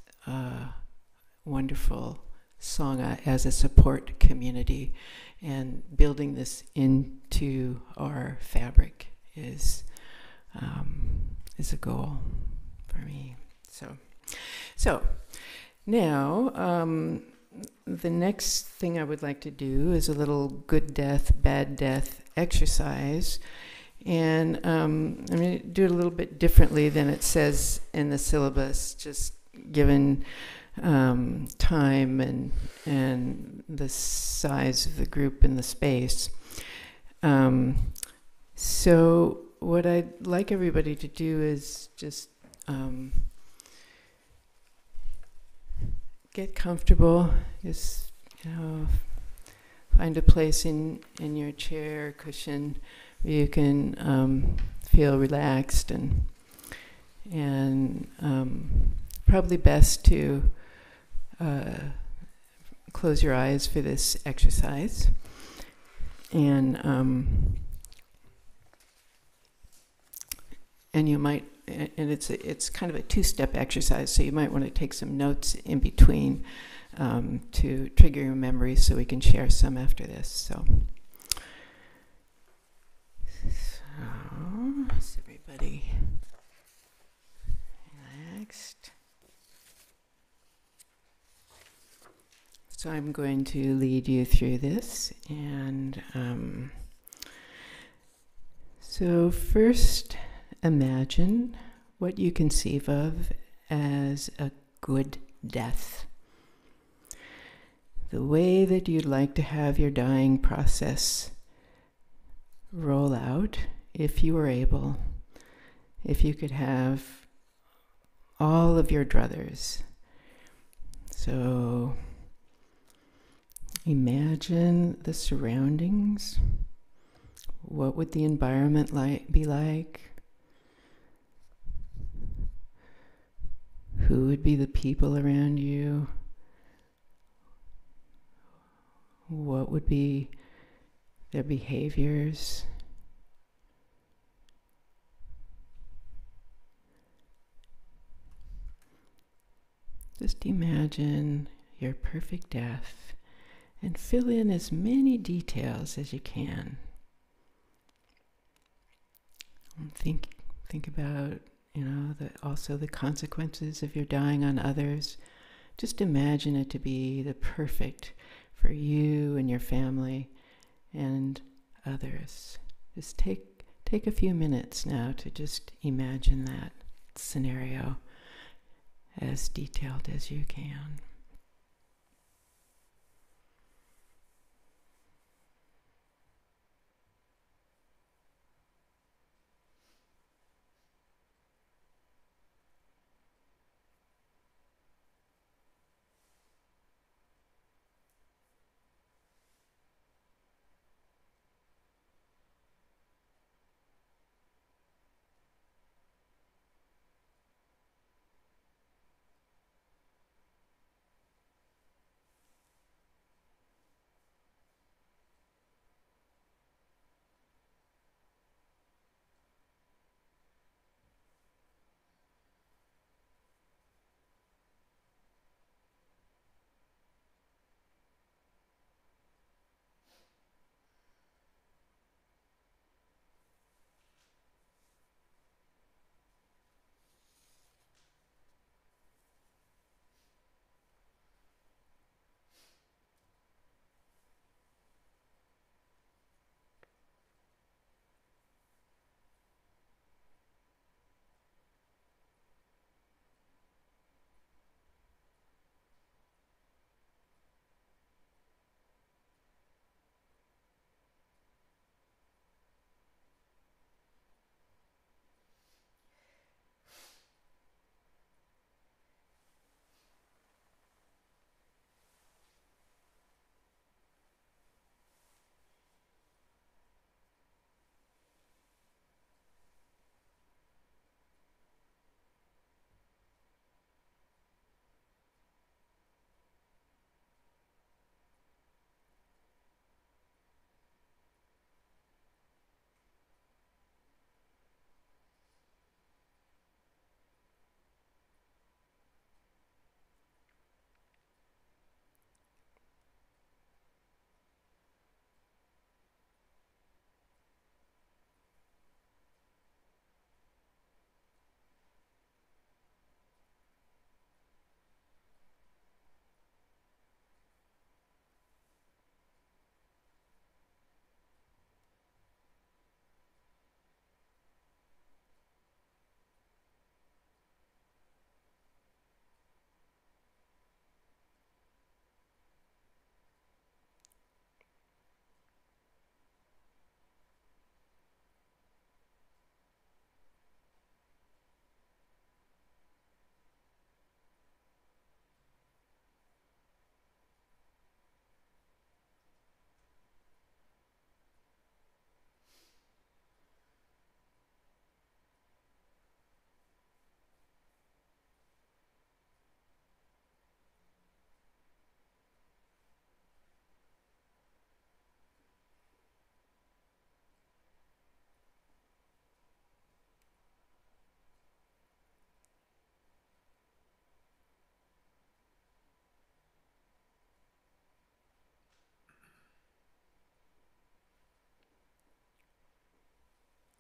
wonderful Sangha as a support community, and building this into our fabric is a goal for me. So now the next thing I would like to do is a little good death, bad death exercise. And I'm going to do it a little bit differently than it says in the syllabus, just given time and the size of the group and the space. So what I'd like everybody to do is just get comfortable. Just find a place in your chair, cushion, where you can feel relaxed, and probably best to close your eyes for this exercise. And you might, and it's kind of a two-step exercise, so you might want to take some notes in between to trigger your memories, so we can share some after this. So is everybody relaxed? So I'm going to lead you through this, and so first, imagine what you conceive of as a good death. The way that you'd like to have your dying process roll out, if you were able, if you could have all of your druthers. So imagine the surroundings. What would the environment be like? Who would be the people around you? What would be their behaviors? Just imagine your perfect death and fill in as many details as you can. And think about, also the consequences of your dying on others. Just imagine it to be the perfect for you and your family and others. Just take a few minutes now to just imagine that scenario as detailed as you can.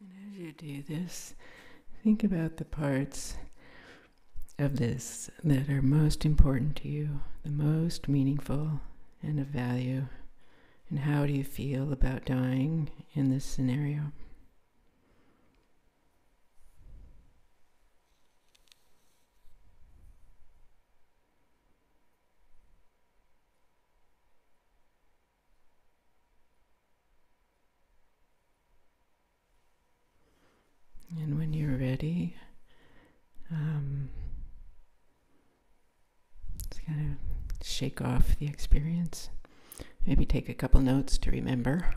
And as you do this, think about the parts of this that are most important to you, the most meaningful and of value. And how do you feel about dying in this scenario? And when you're ready, just kind of shake off the experience. Maybe take a couple notes to remember.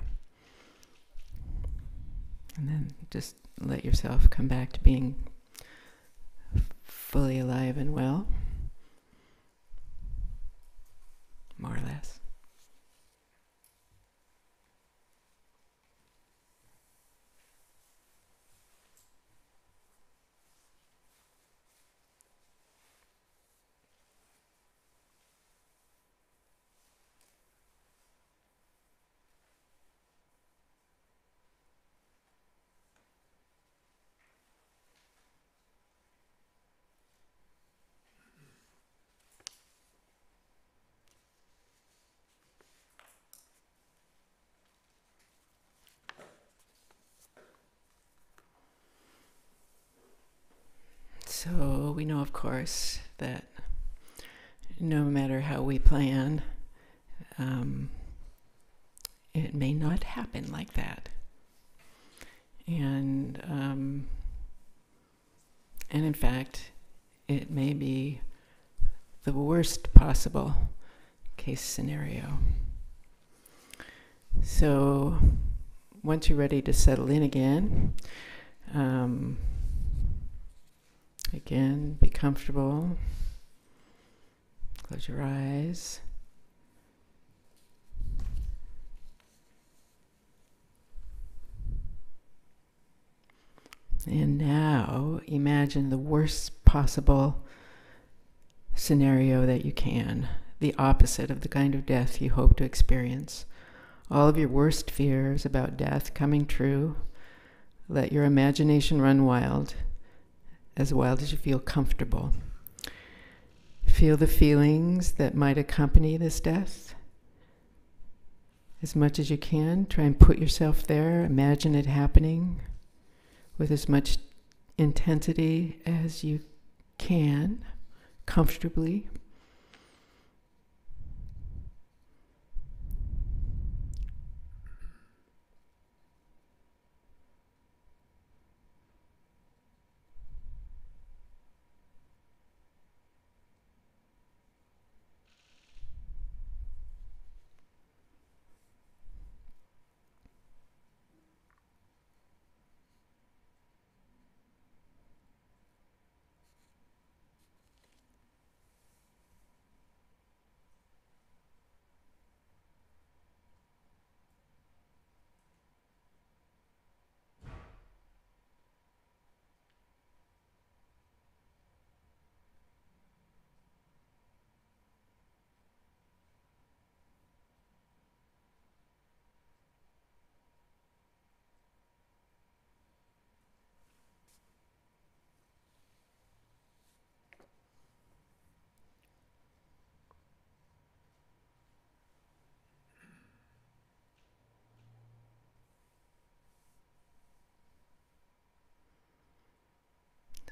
And then just let yourself come back to being fully alive and well, more or less. So we know, of course, that no matter how we plan, it may not happen like that. And in fact, it may be the worst possible case scenario. So once you're ready to settle in again, again, be comfortable. Close your eyes. And now imagine the worst possible scenario that you can, the opposite of the kind of death you hope to experience. All of your worst fears about death coming true. Let your imagination run wild as you feel comfortable. Feel the feelings that might accompany this death. As much as you can, try and put yourself there, imagine it happening with as much intensity as you can, comfortably.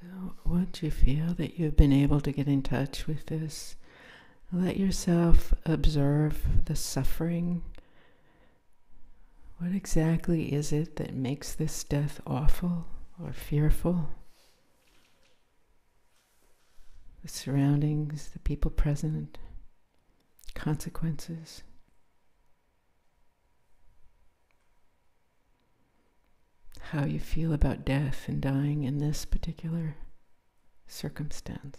So once you feel that you've been able to get in touch with this, let yourself observe the suffering. What exactly is it that makes this death awful or fearful? The surroundings, the people present, consequences. How you feel about death and dying in this particular circumstance.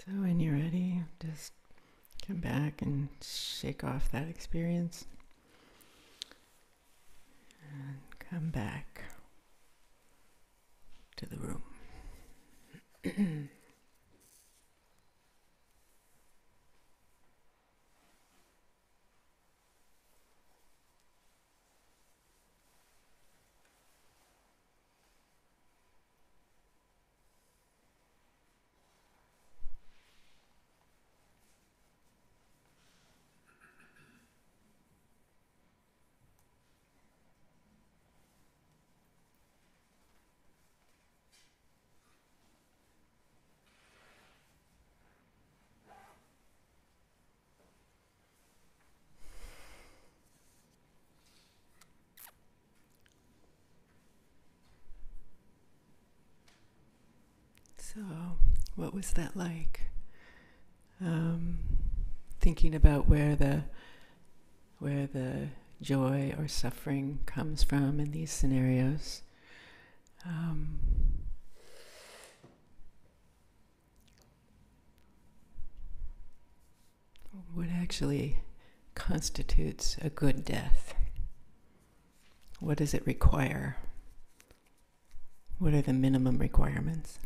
So when you're ready, just come back and shake off that experience. And come back to the room. So, what was that like? Thinking about where the joy or suffering comes from in these scenarios. What actually constitutes a good death? What does it require? What are the minimum requirements?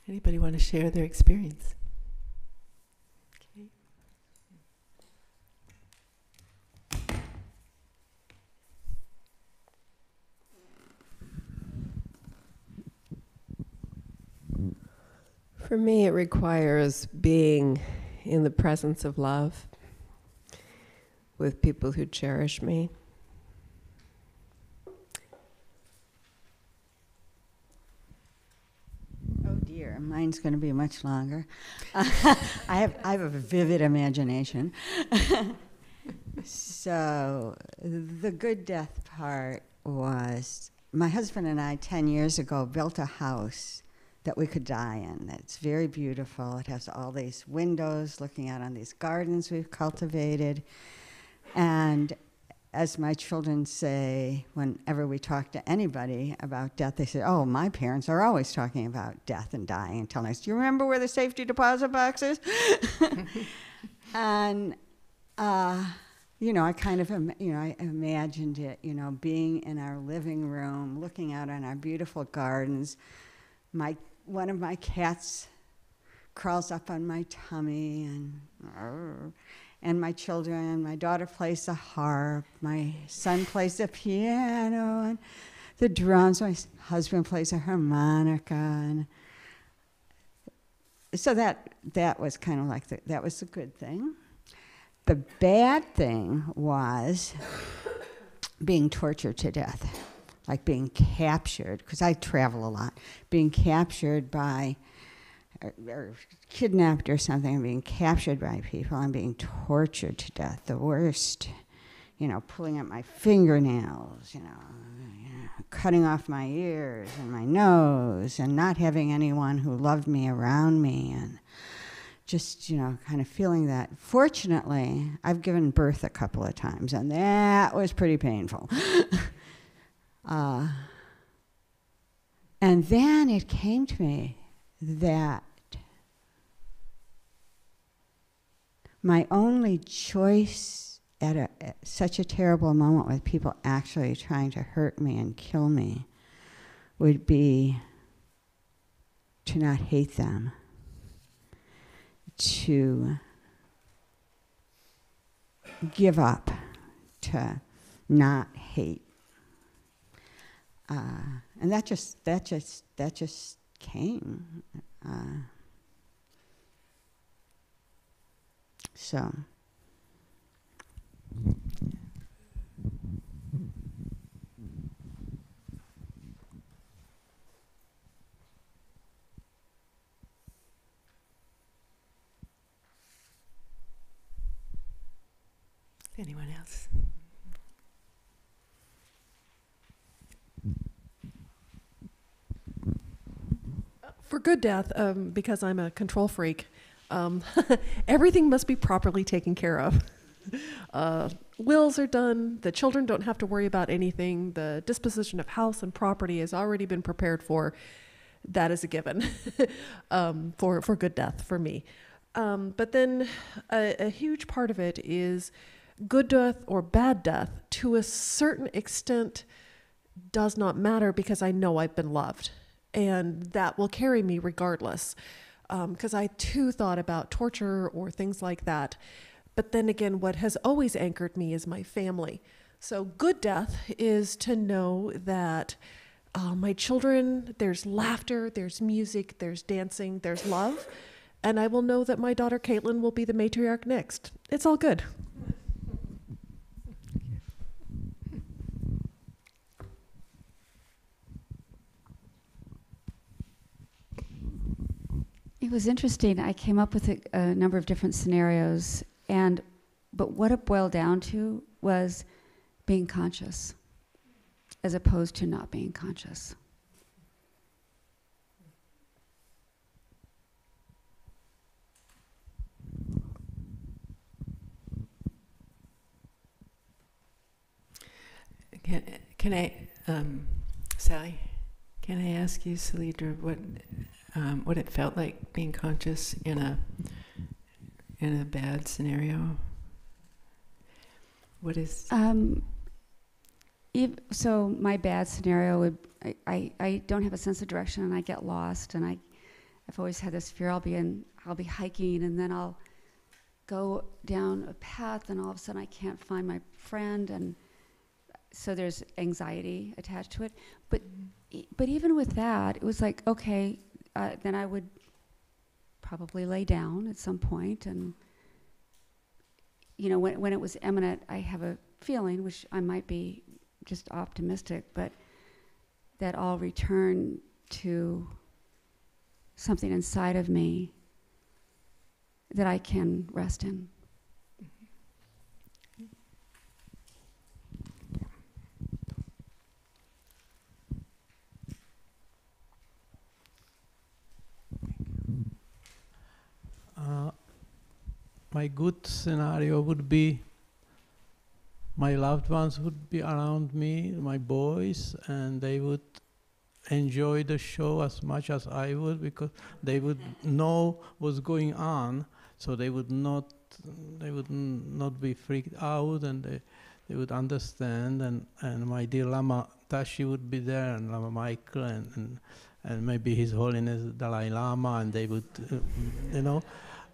Anybody want to share their experience? Okay. For me, it requires being in the presence of love with people who cherish me. Oh dear, mine's going to be much longer. I have a vivid imagination. So the good death part was my husband and I 10 years ago built a house that we could die in. It's very beautiful. It has all these windows looking out on these gardens we've cultivated. And as my children say, whenever we talk to anybody about death, they say, oh, my parents are always talking about death and dying and telling us, do you remember where the safety deposit box is? And, I kind of, I imagined it, being in our living room, looking out on our beautiful gardens. One of my cats crawls up on my tummy, and my children, my daughter plays the harp, my son plays the piano and the drums, my husband plays a harmonica, and so that was kind of like that was a good thing. The bad thing was being tortured to death, like being captured, because I travel a lot, being captured by, or kidnapped or something, and being captured by people and being tortured to death, the worst, pulling at my fingernails, cutting off my ears and my nose, and not having anyone who loved me around me, and just, kind of feeling that. Fortunately, I've given birth a couple of times, and that was pretty painful. And then it came to me that my only choice at such a terrible moment with people actually trying to hurt me and kill me would be to not hate them, to give up, to not hate. And that just came. So. Anyone else? For good death, because I'm a control freak, everything must be properly taken care of. Wills are done. The children don't have to worry about anything. The disposition of house and property has already been prepared for. that is a given for good death for me. But then a huge part of it is good death or bad death to a certain extent does not matter because I know I've been loved, and that will carry me regardless. Because I too thought about torture or things like that. But then again, what has always anchored me is my family. So good death is to know that my children, there's laughter, there's music, there's dancing, there's love. And I will know that my daughter Caitlin will be the matriarch next. It's all good. It was interesting. I came up with a number of different scenarios, but what it boiled down to was being conscious, as opposed to not being conscious. Can I, Sally? Can I ask you, Salidra, what it felt like being conscious in a bad scenario? What is? So my bad scenario would, I don't have a sense of direction and I get lost, and I've always had this fear. I'll be hiking and then I'll go down a path and all of a sudden I can't find my friend, and so there's anxiety attached to it. But even with that, it was like, okay, then I would probably lay down at some point, and when it was imminent, I have a feeling, which I might be just optimistic, but that I'll return to something inside of me that I can rest in. My good scenario would be my loved ones would be around me, my boys, and they would enjoy the show as much as I would, because they would know what's going on, so they would not be freaked out, and they would understand, and my dear Lama Tashi would be there, and Lama Michael, and maybe His Holiness Dalai Lama, and they would,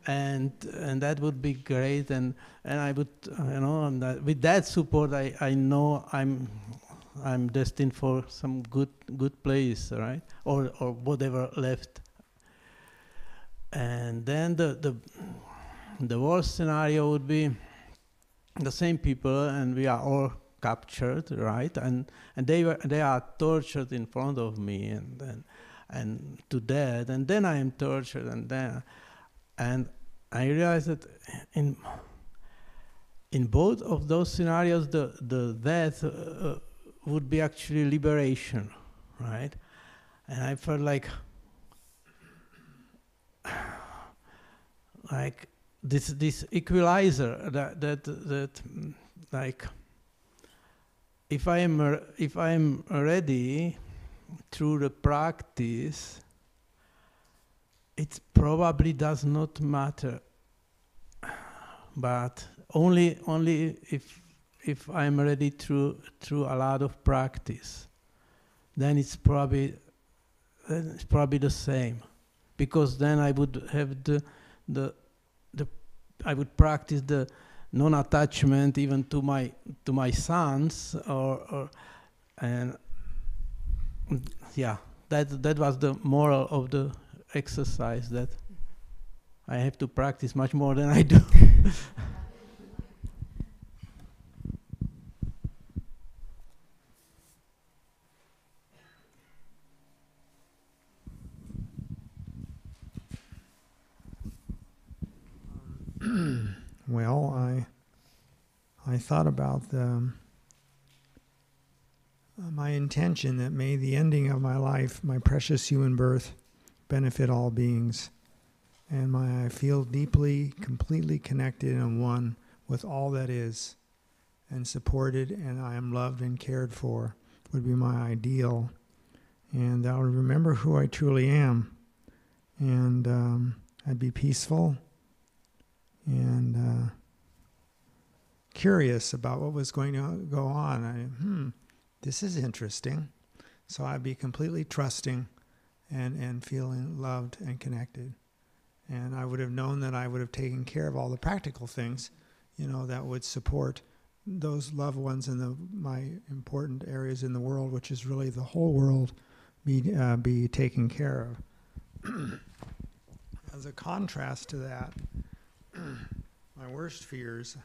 and that would be great, and I would, and with that support, I know I'm destined for some good place, right, or whatever left. And then the worst scenario would be the same people, and we are all captured, right, and they are tortured in front of me, and to death, and then I am tortured, and I realized that in both of those scenarios, the death would be actually liberation, right? And I felt like this equalizer that like if I am ready through the practice, it probably does not matter, but only if I'm ready through a lot of practice, then it's probably the same, because then I would have I would practice the non-attachment even to my sons, and yeah, that was the moral of the exercise, that I have to practice much more than I do. Well, I thought about my intention that may the ending of my life, my precious human birth, benefit all beings, and I feel deeply, completely connected and one with all that is, and supported, and I am loved and cared for, would be my ideal. and I would remember who I truly am, and I'd be peaceful and curious about what was going to go on. This is interesting. So I'd be completely trusting and feeling loved and connected. And I would have known that I would have taken care of all the practical things, that would support those loved ones in my important areas in the world, which is really the whole world, be taken care of. As a contrast to that, my worst fears,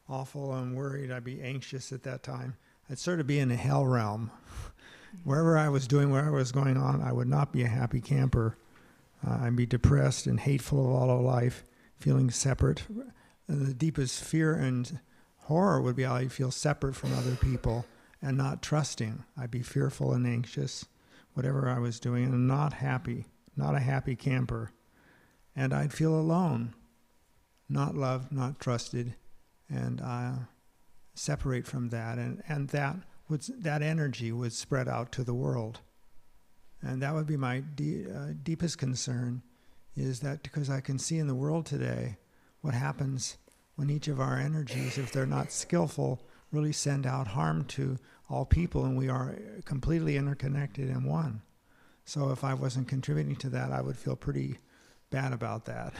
awful and worried, I'd be anxious at that time. I'd sort of be in a hell realm. Wherever I was doing, wherever was going on, I would not be a happy camper. I'd be depressed and hateful of all of life, feeling separate. And the deepest fear and horror would be I'd feel separate from other people and not trusting. I'd be fearful and anxious, whatever I was doing, and not happy, not a happy camper. And I'd feel alone, not loved, not trusted, and separate from that. And that energy would spread out to the world. And that would be my deepest concern, is that because I can see in the world today what happens when each of our energies, if they're not skillful, really send out harm to all people, and we are completely interconnected in one. So if I wasn't contributing to that, I would feel pretty bad about that.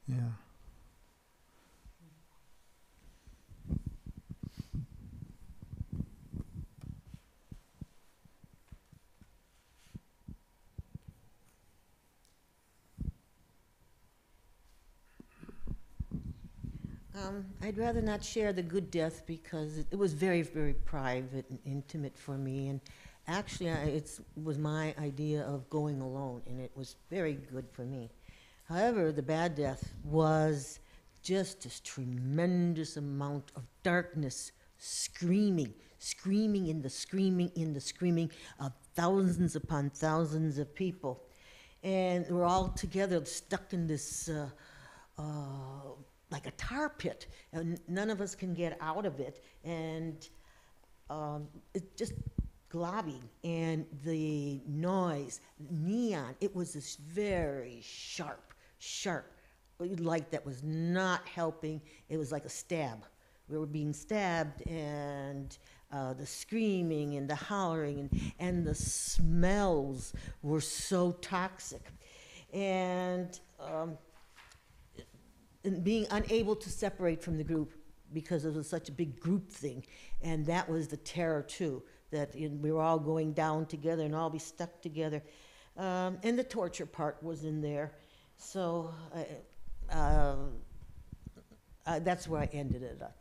Yeah. I'd rather not share the good death because it was very, very private and intimate for me. And actually, it was my idea of going alone, and it was very good for me. However, the bad death was just this tremendous amount of darkness, screaming in the screaming of thousands upon thousands of people. And we're all together stuck in this like a tar pit, and none of us can get out of it, and it's just globbing, and the noise, neon, it was this very sharp light that was not helping. It was like a stab. We were being stabbed, and the screaming and the hollering and the smells were so toxic. And being unable to separate from the group because it was such a big group thing. And that was the terror too, that we were all going down together and all be stuck together. And the torture part was in there. So that's where I ended it up.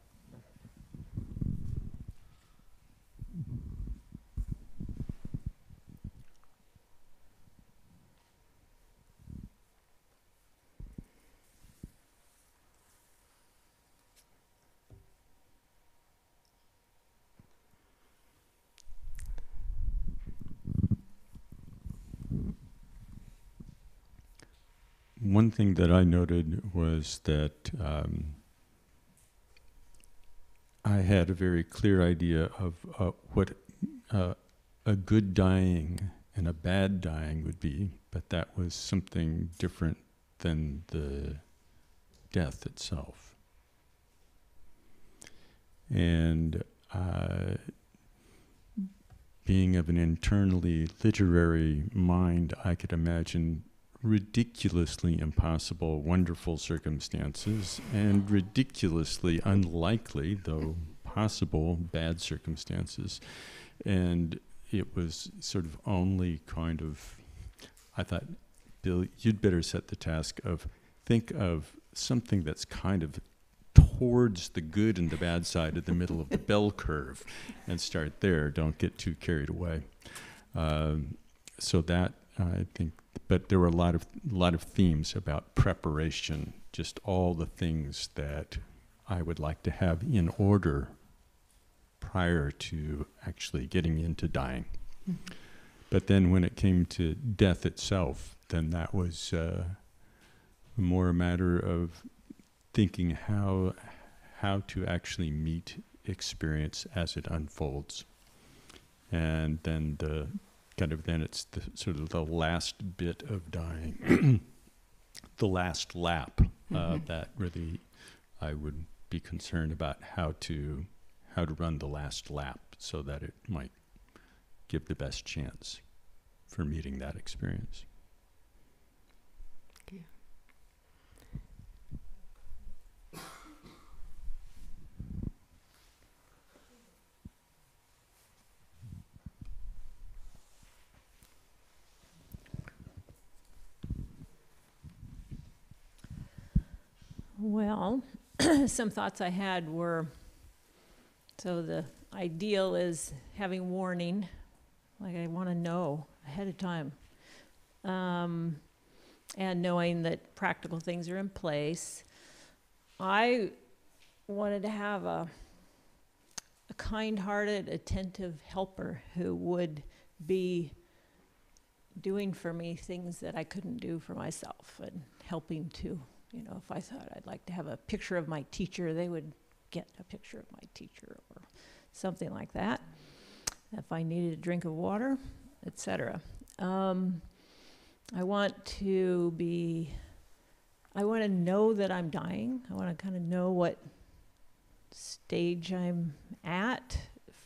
One thing that I noted was that I had a very clear idea of what a good dying and a bad dying would be, but that was something different than the death itself. And being of an internally literary mind, I could imagine ridiculously impossible, wonderful circumstances and ridiculously unlikely, though possible, bad circumstances. And it was sort of only kind of, I thought, Bill, you'd better set the task of think of something that's kind of towards the good and the bad side of the middle of the bell curve and start there. Don't get too carried away. So that, I think, but there were a lot of themes about preparation, just all the things that I would like to have in order prior to actually getting into dying. Mm-hmm. But then when it came to death itself, then that was more a matter of thinking how to actually meet experience as it unfolds. And then it's the sort of the last bit of dying, the last lap. That really, I would be concerned about how to run the last lap so that it might give the best chance for meeting that experience. Thank you. Well, some thoughts I had were, so the ideal is having warning, like I want to know ahead of time, and knowing that practical things are in place. I wanted to have a kind-hearted, attentive helper who would be doing for me things that I couldn't do for myself, and helping to, you know, if I thought I'd like to have a picture of my teacher, they would get a picture of my teacher or something like that. If I needed a drink of water, etc. I want to know that I'm dying. I want to kind of know what stage I'm at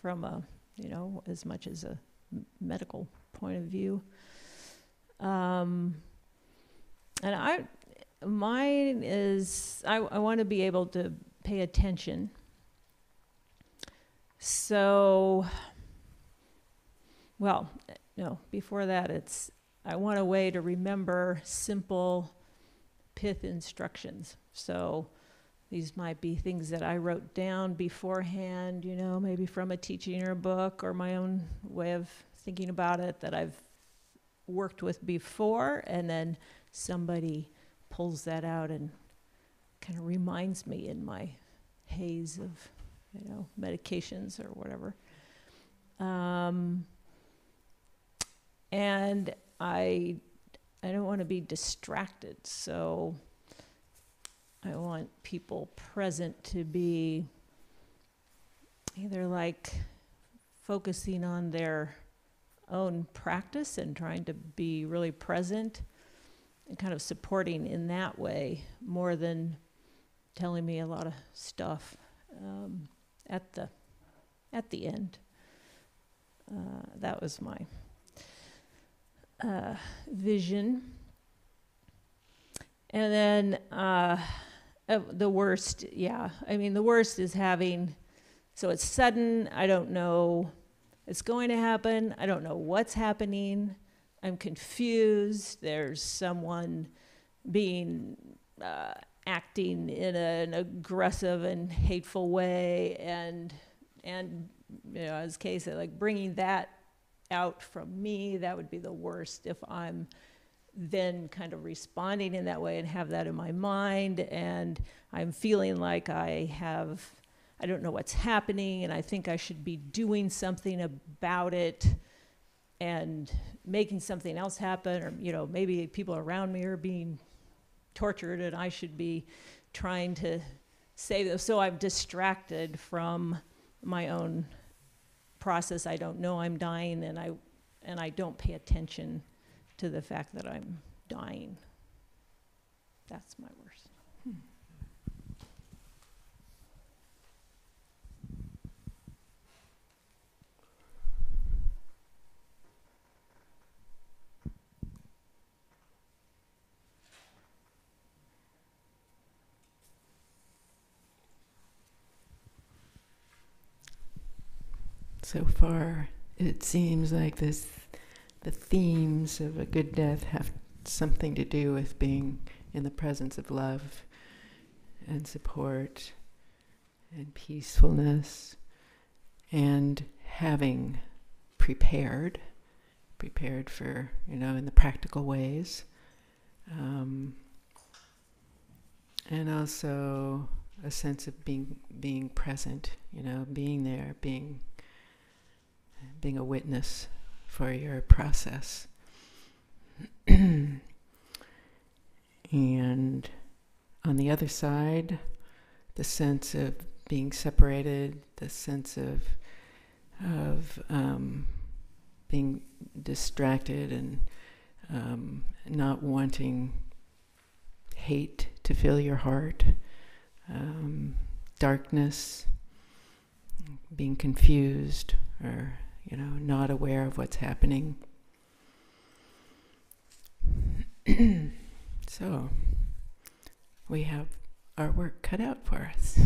from a, you know, as much as a medical point of view. And mine is, I want to be able to pay attention. So, well, no, before that, I want a way to remember simple pith instructions. So these might be things that I wrote down beforehand, you know, maybe from a teaching or a book or my own way of thinking about it that I've worked with before, and then somebody pulls that out and kind of reminds me in my haze of, you know, medications or whatever. And I don't want to be distracted, so I want people present to be either like focusing on their own practice and trying to be really present and kind of supporting in that way more than telling me a lot of stuff at the end. That was my vision. And then the worst, yeah. I mean, the worst is having, so it's sudden, I don't know it's going to happen, I don't know what's happening, I'm confused, there's someone being, acting in an aggressive and hateful way, and you know, as Kay said, like bringing that out from me, that would be the worst if I'm then kind of responding in that way and have that in my mind, and I'm feeling like I don't know what's happening, and I think I should be doing something about it and making something else happen, or, you know, maybe people around me are being tortured and I should be trying to save them. So I'm distracted from my own process. I don't know I'm dying, and I don't pay attention to the fact that I'm dying. That's my worst. So far, it seems like the themes of a good death have something to do with being in the presence of love and support and peacefulness, and having prepared for, you know, in the practical ways, and also a sense of being present, you know, being there, being a witness for your process. And on the other side, the sense of being separated, the sense of of being distracted and not wanting hate to fill your heart, darkness, being confused or, not aware of what's happening. So, we have our work cut out for us.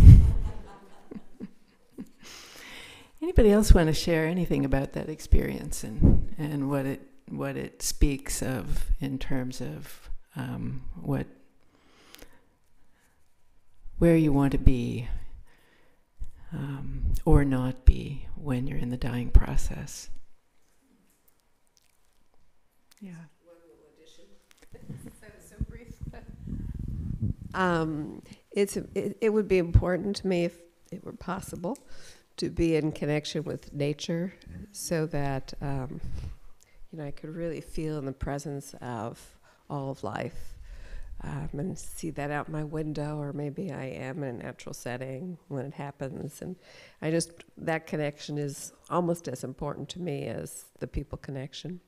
Anybody else want to share anything about that experience and what it speaks of in terms of where you want to be or not be when you're in the dying process? Yeah. One little addition. That is so brief. It would be important to me, if it were possible, to be in connection with nature, so that I could really feel in the presence of all of life, and see that out my window, or maybe I am in a natural setting when it happens. And that connection is almost as important to me as the people connection.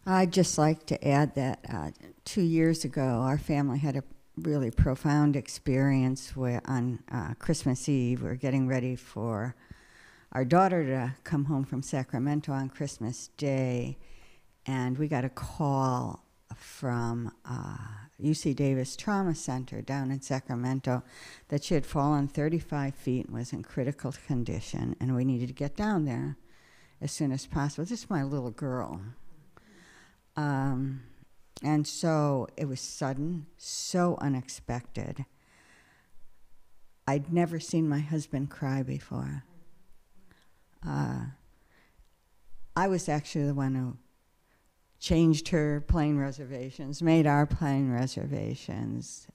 I'd just like to add that 2 years ago, our family had a really profound experience where on Christmas Eve, we were getting ready for our daughter to come home from Sacramento on Christmas Day, and we got a call from UC Davis Trauma Center down in Sacramento that she had fallen 35 feet and was in critical condition, and we needed to get down there as soon as possible. This is my little girl. And so it was sudden, so unexpected. I'd never seen my husband cry before. I was actually the one who changed her plane reservations, made our plane reservations,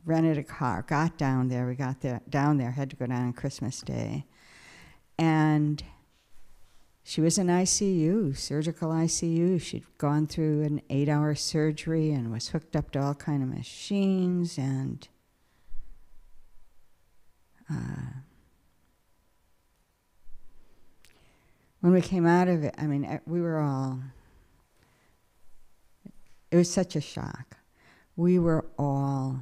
rented a car, got down there. We got down there, had to go down on Christmas Day. And she was in ICU, surgical ICU. She'd gone through an 8-hour surgery and was hooked up to all kind of machines. And when we came out of it, we were all, it was such a shock. We were all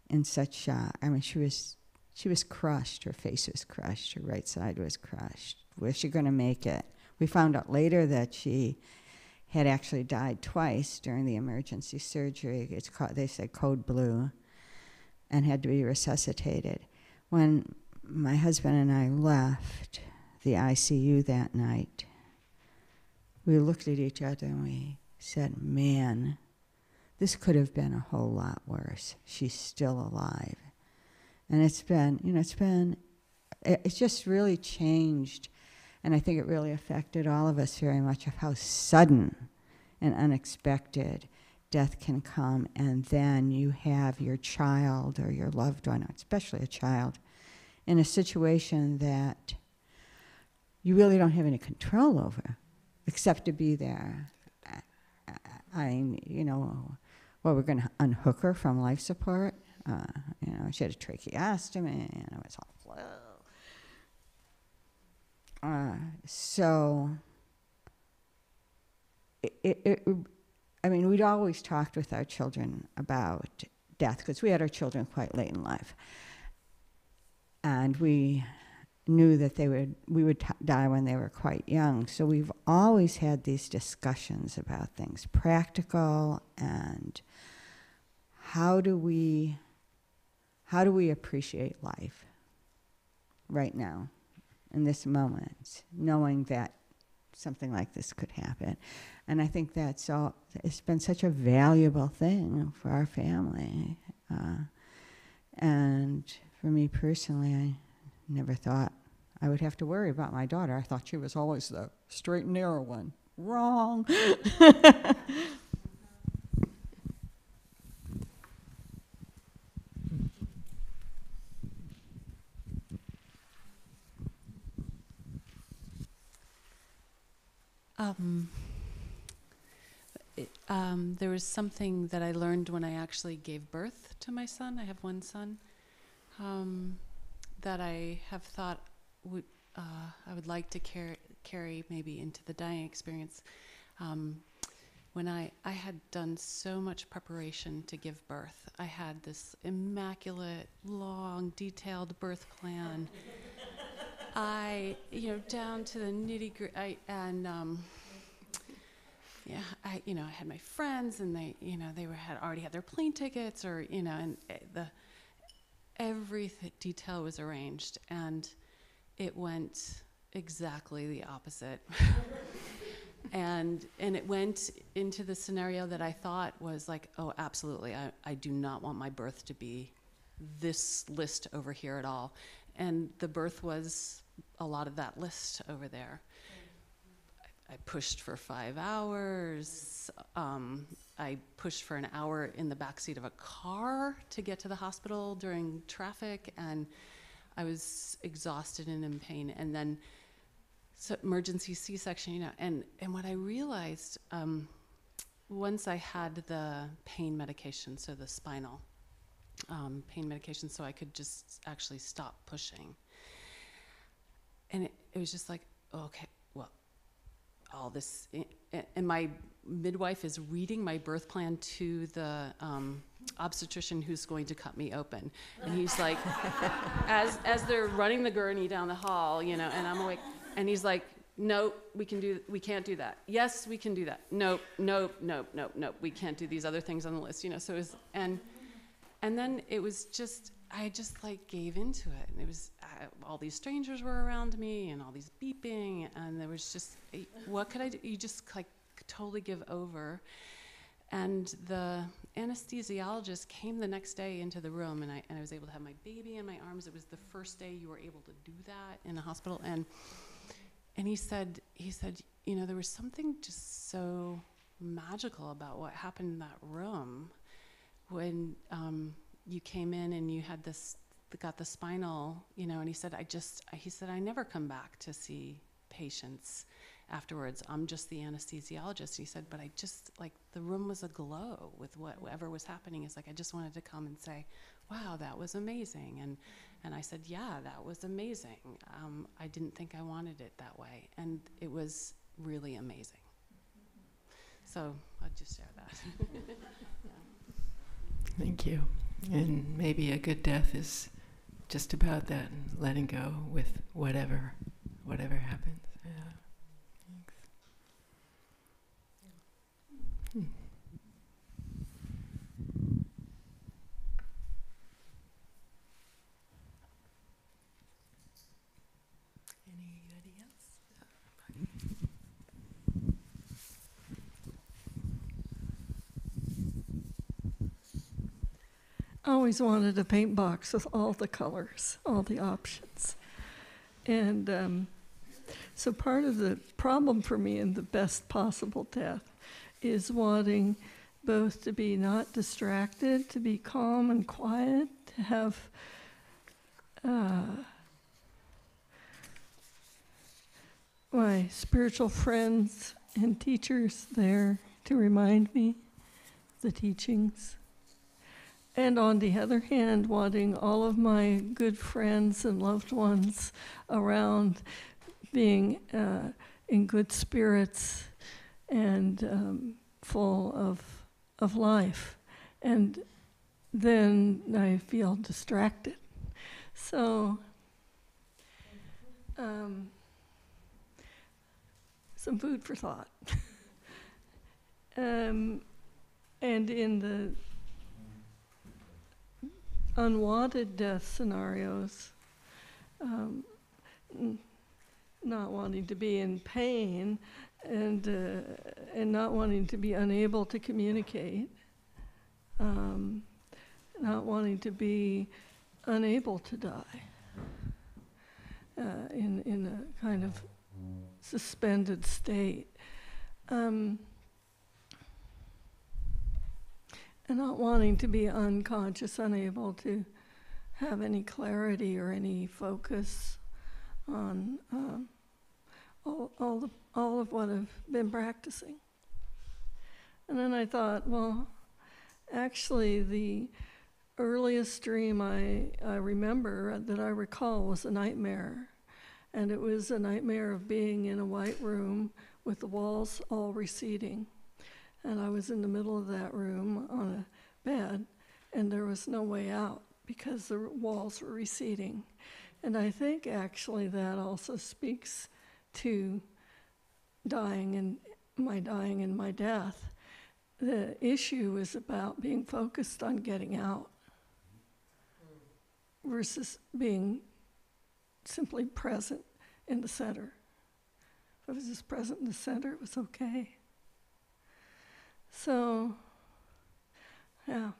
in such shock. She was crushed. Her face was crushed. Her right side was crushed. Was she going to make it? We found out later that she had actually died twice during the emergency surgery. It's called, they said, code blue, and had to be resuscitated. When my husband and I left the ICU that night, we looked at each other and we said, man, this could have been a whole lot worse. She's still alive. And it's just really changed. And I think it really affected all of us very much, of how sudden and unexpected death can come. And then you have your child or your loved one, especially a child, in a situation that you really don't have any control over, except to be there. We're going to unhook her from life support. She had a tracheostomy, and it was all flu. We'd always talked with our children about death, because we had our children quite late in life. And we knew that we would die when they were quite young. So we've always had these discussions about things practical, and how do we appreciate life right now, in this moment, knowing that something like this could happen. And I think that's all. It's been such a valuable thing for our family. And for me personally, I never thought I would have to worry about my daughter. I thought she was always the straight and narrow one. Wrong. There was something that I learned when I actually gave birth to my son. I have one son. that I have thought I would like to carry maybe into the dying experience. When I had done so much preparation to give birth. I had this immaculate, long, detailed birth plan. Down to the nitty-gritty, I had my friends, and they had already had their plane tickets, every detail was arranged, and it went exactly the opposite. And it went into the scenario that I thought was like, oh, absolutely, I do not want my birth to be this list over here at all. And the birth was a lot of that list over there. I pushed for 5 hours. I pushed for an hour in the backseat of a car to get to the hospital during traffic, and I was exhausted and in pain. And then emergency C-section, and what I realized once I had the pain medication, so the spinal pain medication, so I could just actually stop pushing. And it was just like, okay, well, all this, and my midwife is reading my birth plan to the obstetrician who's going to cut me open. And he's like, as they're running the gurney down the hall, and I'm awake, and he's like, nope, we can't do that. Yes, we can do that. Nope, we can't do these other things on the list, so it was, and then it was just, I just like gave into it, and it was, all these strangers were around me, and all these beeping, and there was just, what could I do? You just like totally give over. And the anesthesiologist came the next day into the room, and I was able to have my baby in my arms. It was the first day you were able to do that in a hospital, and he said, there was something just so magical about what happened in that room when you came in and you had got the spinal, and he said, I never come back to see patients afterwards. I'm just the anesthesiologist. He said, but I just, like, the room was aglow with whatever was happening. It's like, I just wanted to come and say, wow, that was amazing. And I said, yeah, that was amazing. I didn't think I wanted it that way. And it was really amazing. So I'll just share that. Yeah. Thank you. And maybe a good death is just about that, and letting go with whatever happens. Yeah. Thanks. Anybody else? I always wanted a paint box with all the colors, all the options. And so part of the problem for me in the best possible death is wanting both to be not distracted, to be calm and quiet, to have my spiritual friends and teachers there to remind me the teachings. And on the other hand, wanting all of my good friends and loved ones around being in good spirits and full of life. And then I feel distracted. So some food for thought. And in the unwanted death scenarios, not wanting to be in pain and not wanting to be unable to communicate, not wanting to be unable to die in a kind of suspended state. And not wanting to be unconscious, unable to have any clarity or any focus on all of what I've been practicing. And then I thought, well, actually the earliest dream I remember that I recall was a nightmare. And it was a nightmare of being in a white room with the walls all receding. And I was in the middle of that room on a bed, and there was no way out because the walls were receding. And I think actually that also speaks to dying and my death. The issue is about being focused on getting out versus being simply present in the center. If I was just present in the center, it was okay. So, yeah,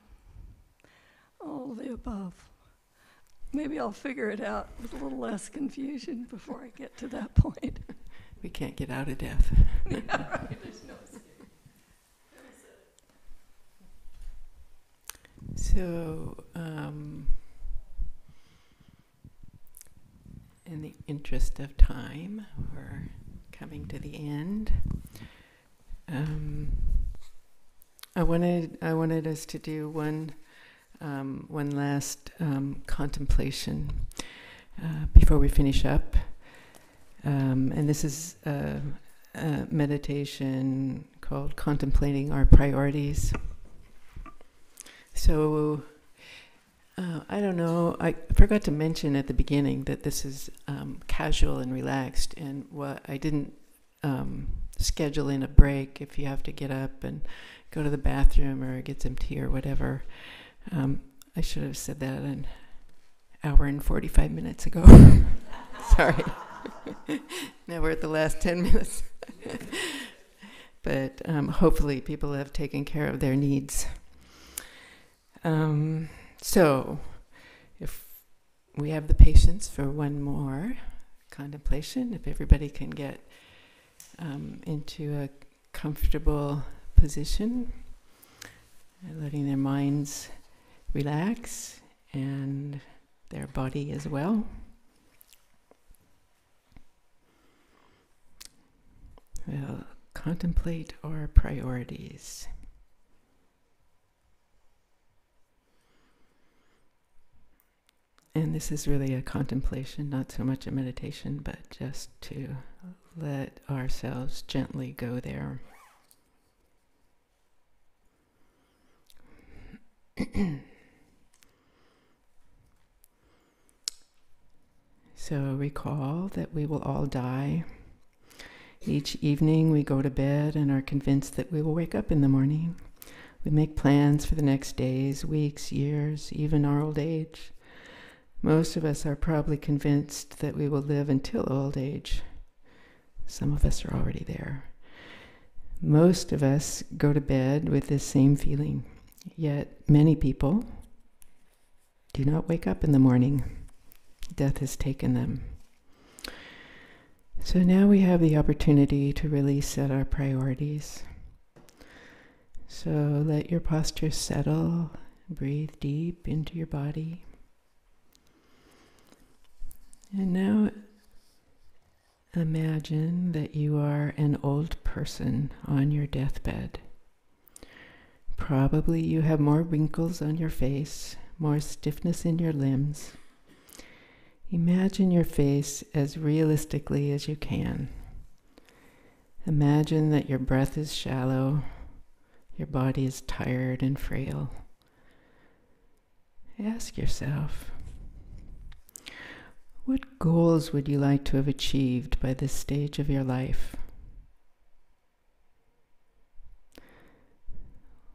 all of the above. Maybe I'll figure it out with a little less confusion before I get to that point. We can't get out of death. Yeah, right. There's no escape. So, in the interest of time, we're coming to the end. I wanted us to do one last contemplation before we finish up, and this is a meditation called Contemplating Our Priorities. So, I don't know, I forgot to mention at the beginning that this is casual and relaxed, and I didn't schedule in a break if you have to get up and go to the bathroom or get some tea or whatever. I should have said that an hour and 45 minutes ago. Sorry. Now we're at the last 10 minutes. But hopefully people have taken care of their needs. So, if we have the patience for one more contemplation, if everybody can get into a comfortable position, letting their minds relax and their body as well. We'll contemplate our priorities. And this is really a contemplation, not so much a meditation, but just to let ourselves gently go there. So recall that we will all die. Each evening we go to bed and are convinced that we will wake up in the morning. We make plans for the next days, weeks, years, even our old age. Most of us are probably convinced that we will live until old age. Some of us are already there. Most of us go to bed with this same feeling, yet many people do not wake up in the morning. Death has taken them. So now we have the opportunity to really set our priorities. So let your posture settle, breathe deep into your body. And now imagine that you are an old person on your deathbed. Probably you have more wrinkles on your face, more stiffness in your limbs. Imagine your face as realistically as you can. Imagine that your breath is shallow, your body is tired and frail. Ask yourself, what goals would you like to have achieved by this stage of your life?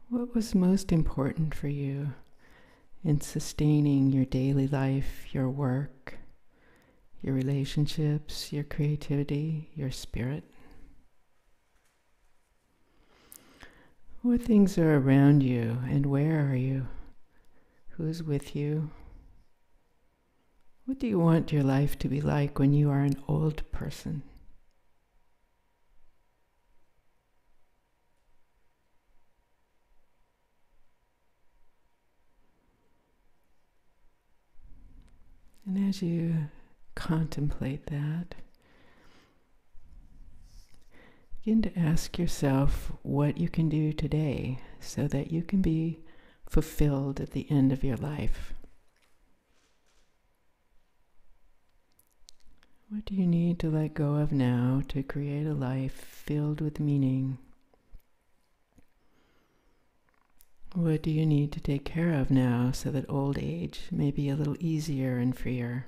What was most important for you in sustaining your daily life, your work, your relationships, your creativity, your spirit? What things are around you and where are you? Who's with you? What do you want your life to be like when you are an old person? And as you contemplate that, begin to ask yourself what you can do today so that you can be fulfilled at the end of your life? What do you need to let go of now to create a life filled with meaning? What do you need to take care of now so that old age may be a little easier and freer?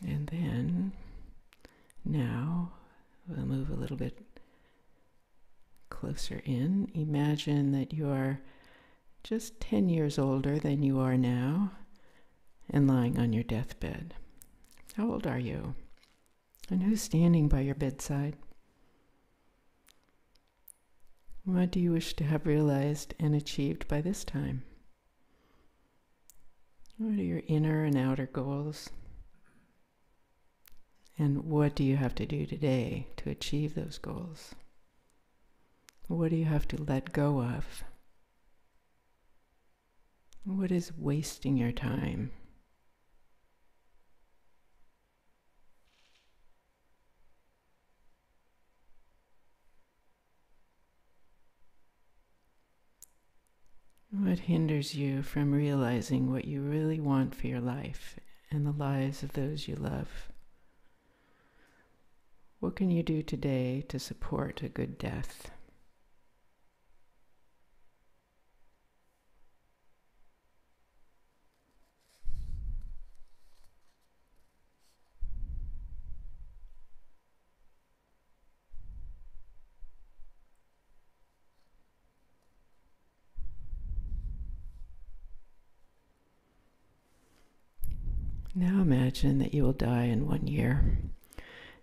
And then, now, we'll move a little bit closer in. Imagine that you are just 10 years older than you are now and lying on your deathbed. How old are you? And who's standing by your bedside? What do you wish to have realized and achieved by this time? What are your inner and outer goals? And what do you have to do today to achieve those goals? What do you have to let go of? What is wasting your time? What hinders you from realizing what you really want for your life and the lives of those you love? What can you do today to support a good death? Now imagine that you will die in 1 year.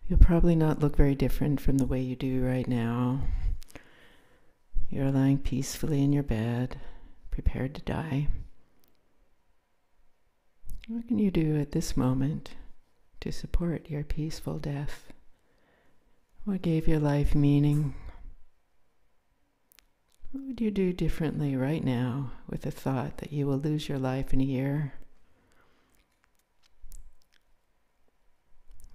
You'll probably not look very different from the way you do right now. You're lying peacefully in your bed, prepared to die. What can you do at this moment to support your peaceful death? What gave your life meaning? What would you do differently right now with the thought that you will lose your life in a year?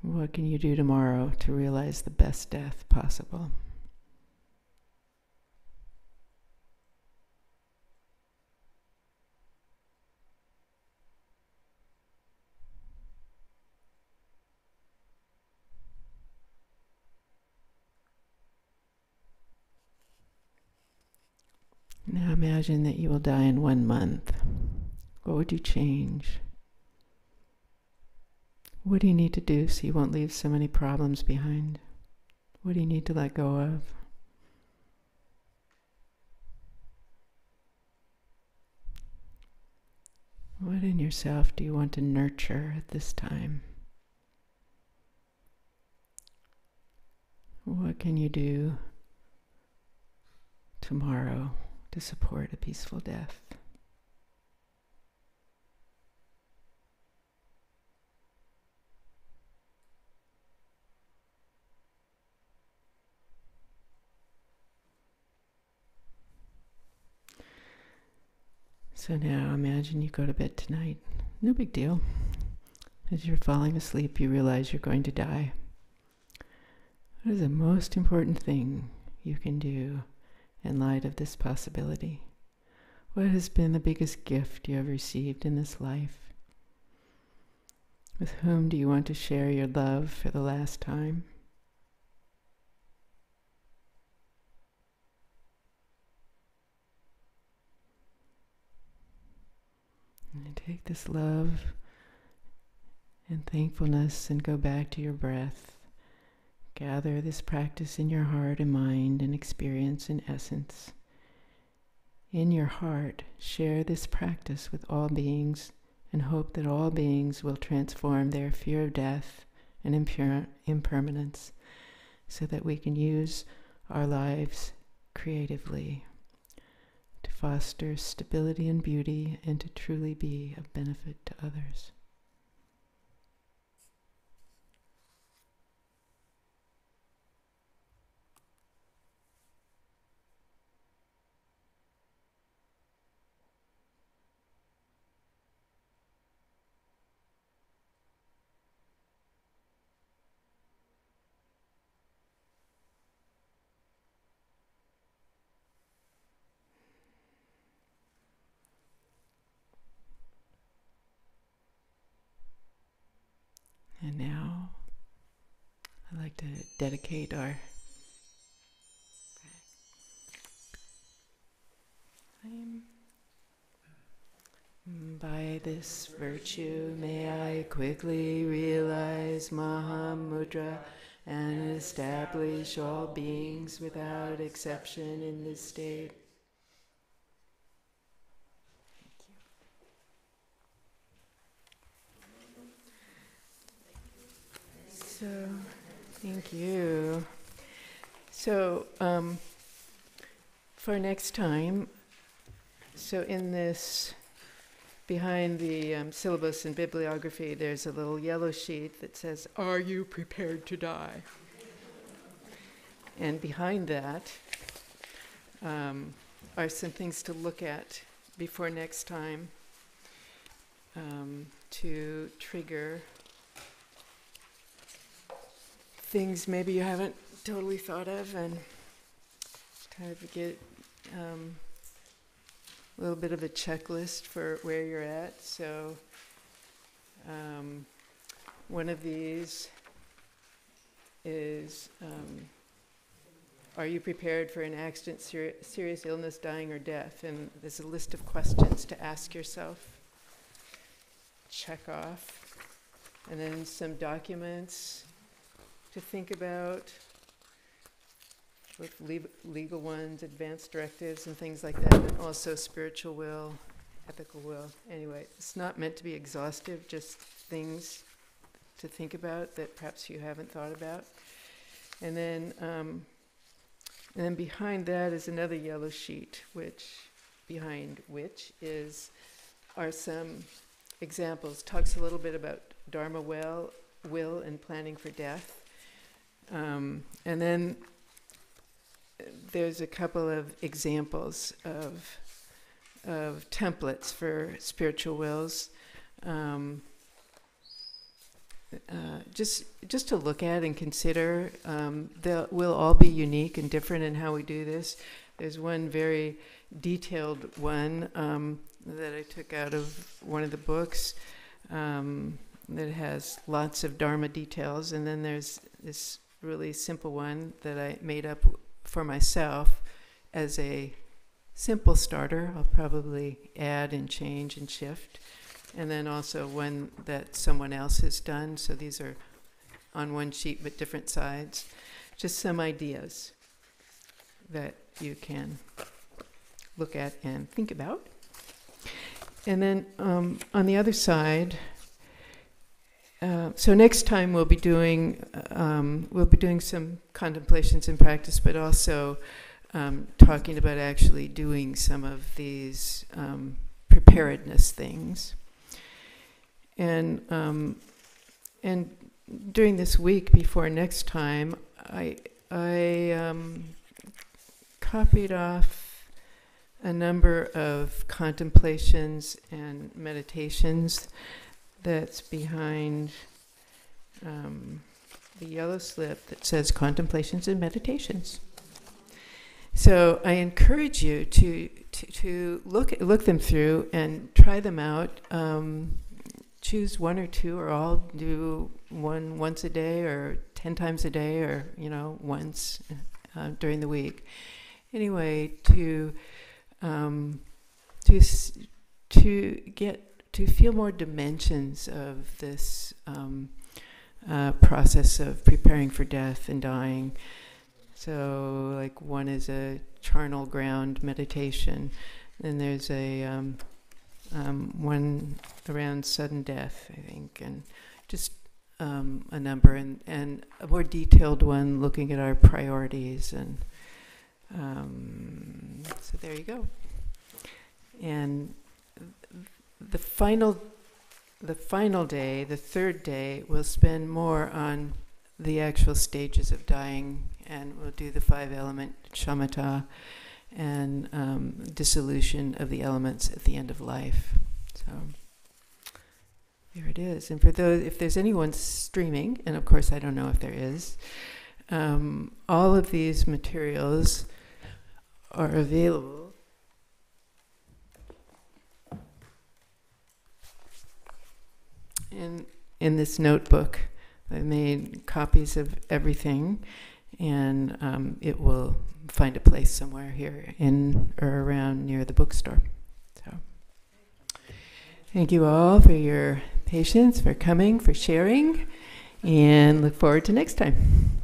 What can you do tomorrow to realize the best death possible? Now imagine that you will die in 1 month. What would you change? What do you need to do so you won't leave so many problems behind? What do you need to let go of? What in yourself do you want to nurture at this time? What can you do tomorrow to support a peaceful death? So now imagine you go to bed tonight. No big deal. As you're falling asleep, you realize you're going to die. What is the most important thing you can do in light of this possibility? What has been the biggest gift you have received in this life? With whom do you want to share your love for the last time? And take this love and thankfulness and go back to your breath. Gather this practice in your heart and mind and experience in essence. In your heart, share this practice with all beings and hope that all beings will transform their fear of death and impermanence so that we can use our lives creatively to foster stability and beauty and to truly be of benefit to others. And now I'd like to dedicate our time. By this virtue may I quickly realize Mahamudra and establish all beings without exception in this state. So, thank you. So, for next time, so in this, behind the syllabus and bibliography, there's a little yellow sheet that says, "Are you prepared to die?" And behind that are some things to look at before next time to trigger things maybe you haven't totally thought of, and kind of get a little bit of a checklist for where you're at. So one of these is, are you prepared for an accident, serious illness, dying, or death? And there's a list of questions to ask yourself. Check off. And then some documents to think about, with legal ones, advanced directives, and things like that, and also spiritual will, ethical will. Anyway, it's not meant to be exhaustive, just things to think about that perhaps you haven't thought about. And then behind that is another yellow sheet, behind which are some examples. Talks a little bit about Dharma will, and planning for death. And then there's a couple of examples of templates for spiritual wills, just to look at and consider. We'll all be unique and different in how we do this. There's one very detailed one that I took out of one of the books that has lots of Dharma details, and then there's this really simple one that I made up for myself as a simple starter. I'll probably add and change and shift. And then also one that someone else has done. So these are on one sheet but different sides. Just some ideas that you can look at and think about. And then on the other side, so next time we'll be doing some contemplations in practice, but also talking about actually doing some of these preparedness things. And during this week before next time, I copied off a number of contemplations and meditations that's behind the yellow slip that says Contemplations and Meditations. So I encourage you to look them through and try them out. Choose one or two or all. Do one once a day or 10 times a day, or once during the week. Anyway, to feel more dimensions of this process of preparing for death and dying. So, like, one is a charnel ground meditation, and there's a one around sudden death, I think, and just a number, and a more detailed one looking at our priorities, and so there you go. And the final day, the third day, we'll spend more on the actual stages of dying, and we'll do the 5-element shamatha and dissolution of the elements at the end of life. So there it is. And for those, if there's anyone streaming, and of course I don't know if there is, all of these materials are available in this notebook I made copies of everything, and it will find a place somewhere here in or around near the bookstore. So, thank you all for your patience, for coming, for sharing, and look forward to next time.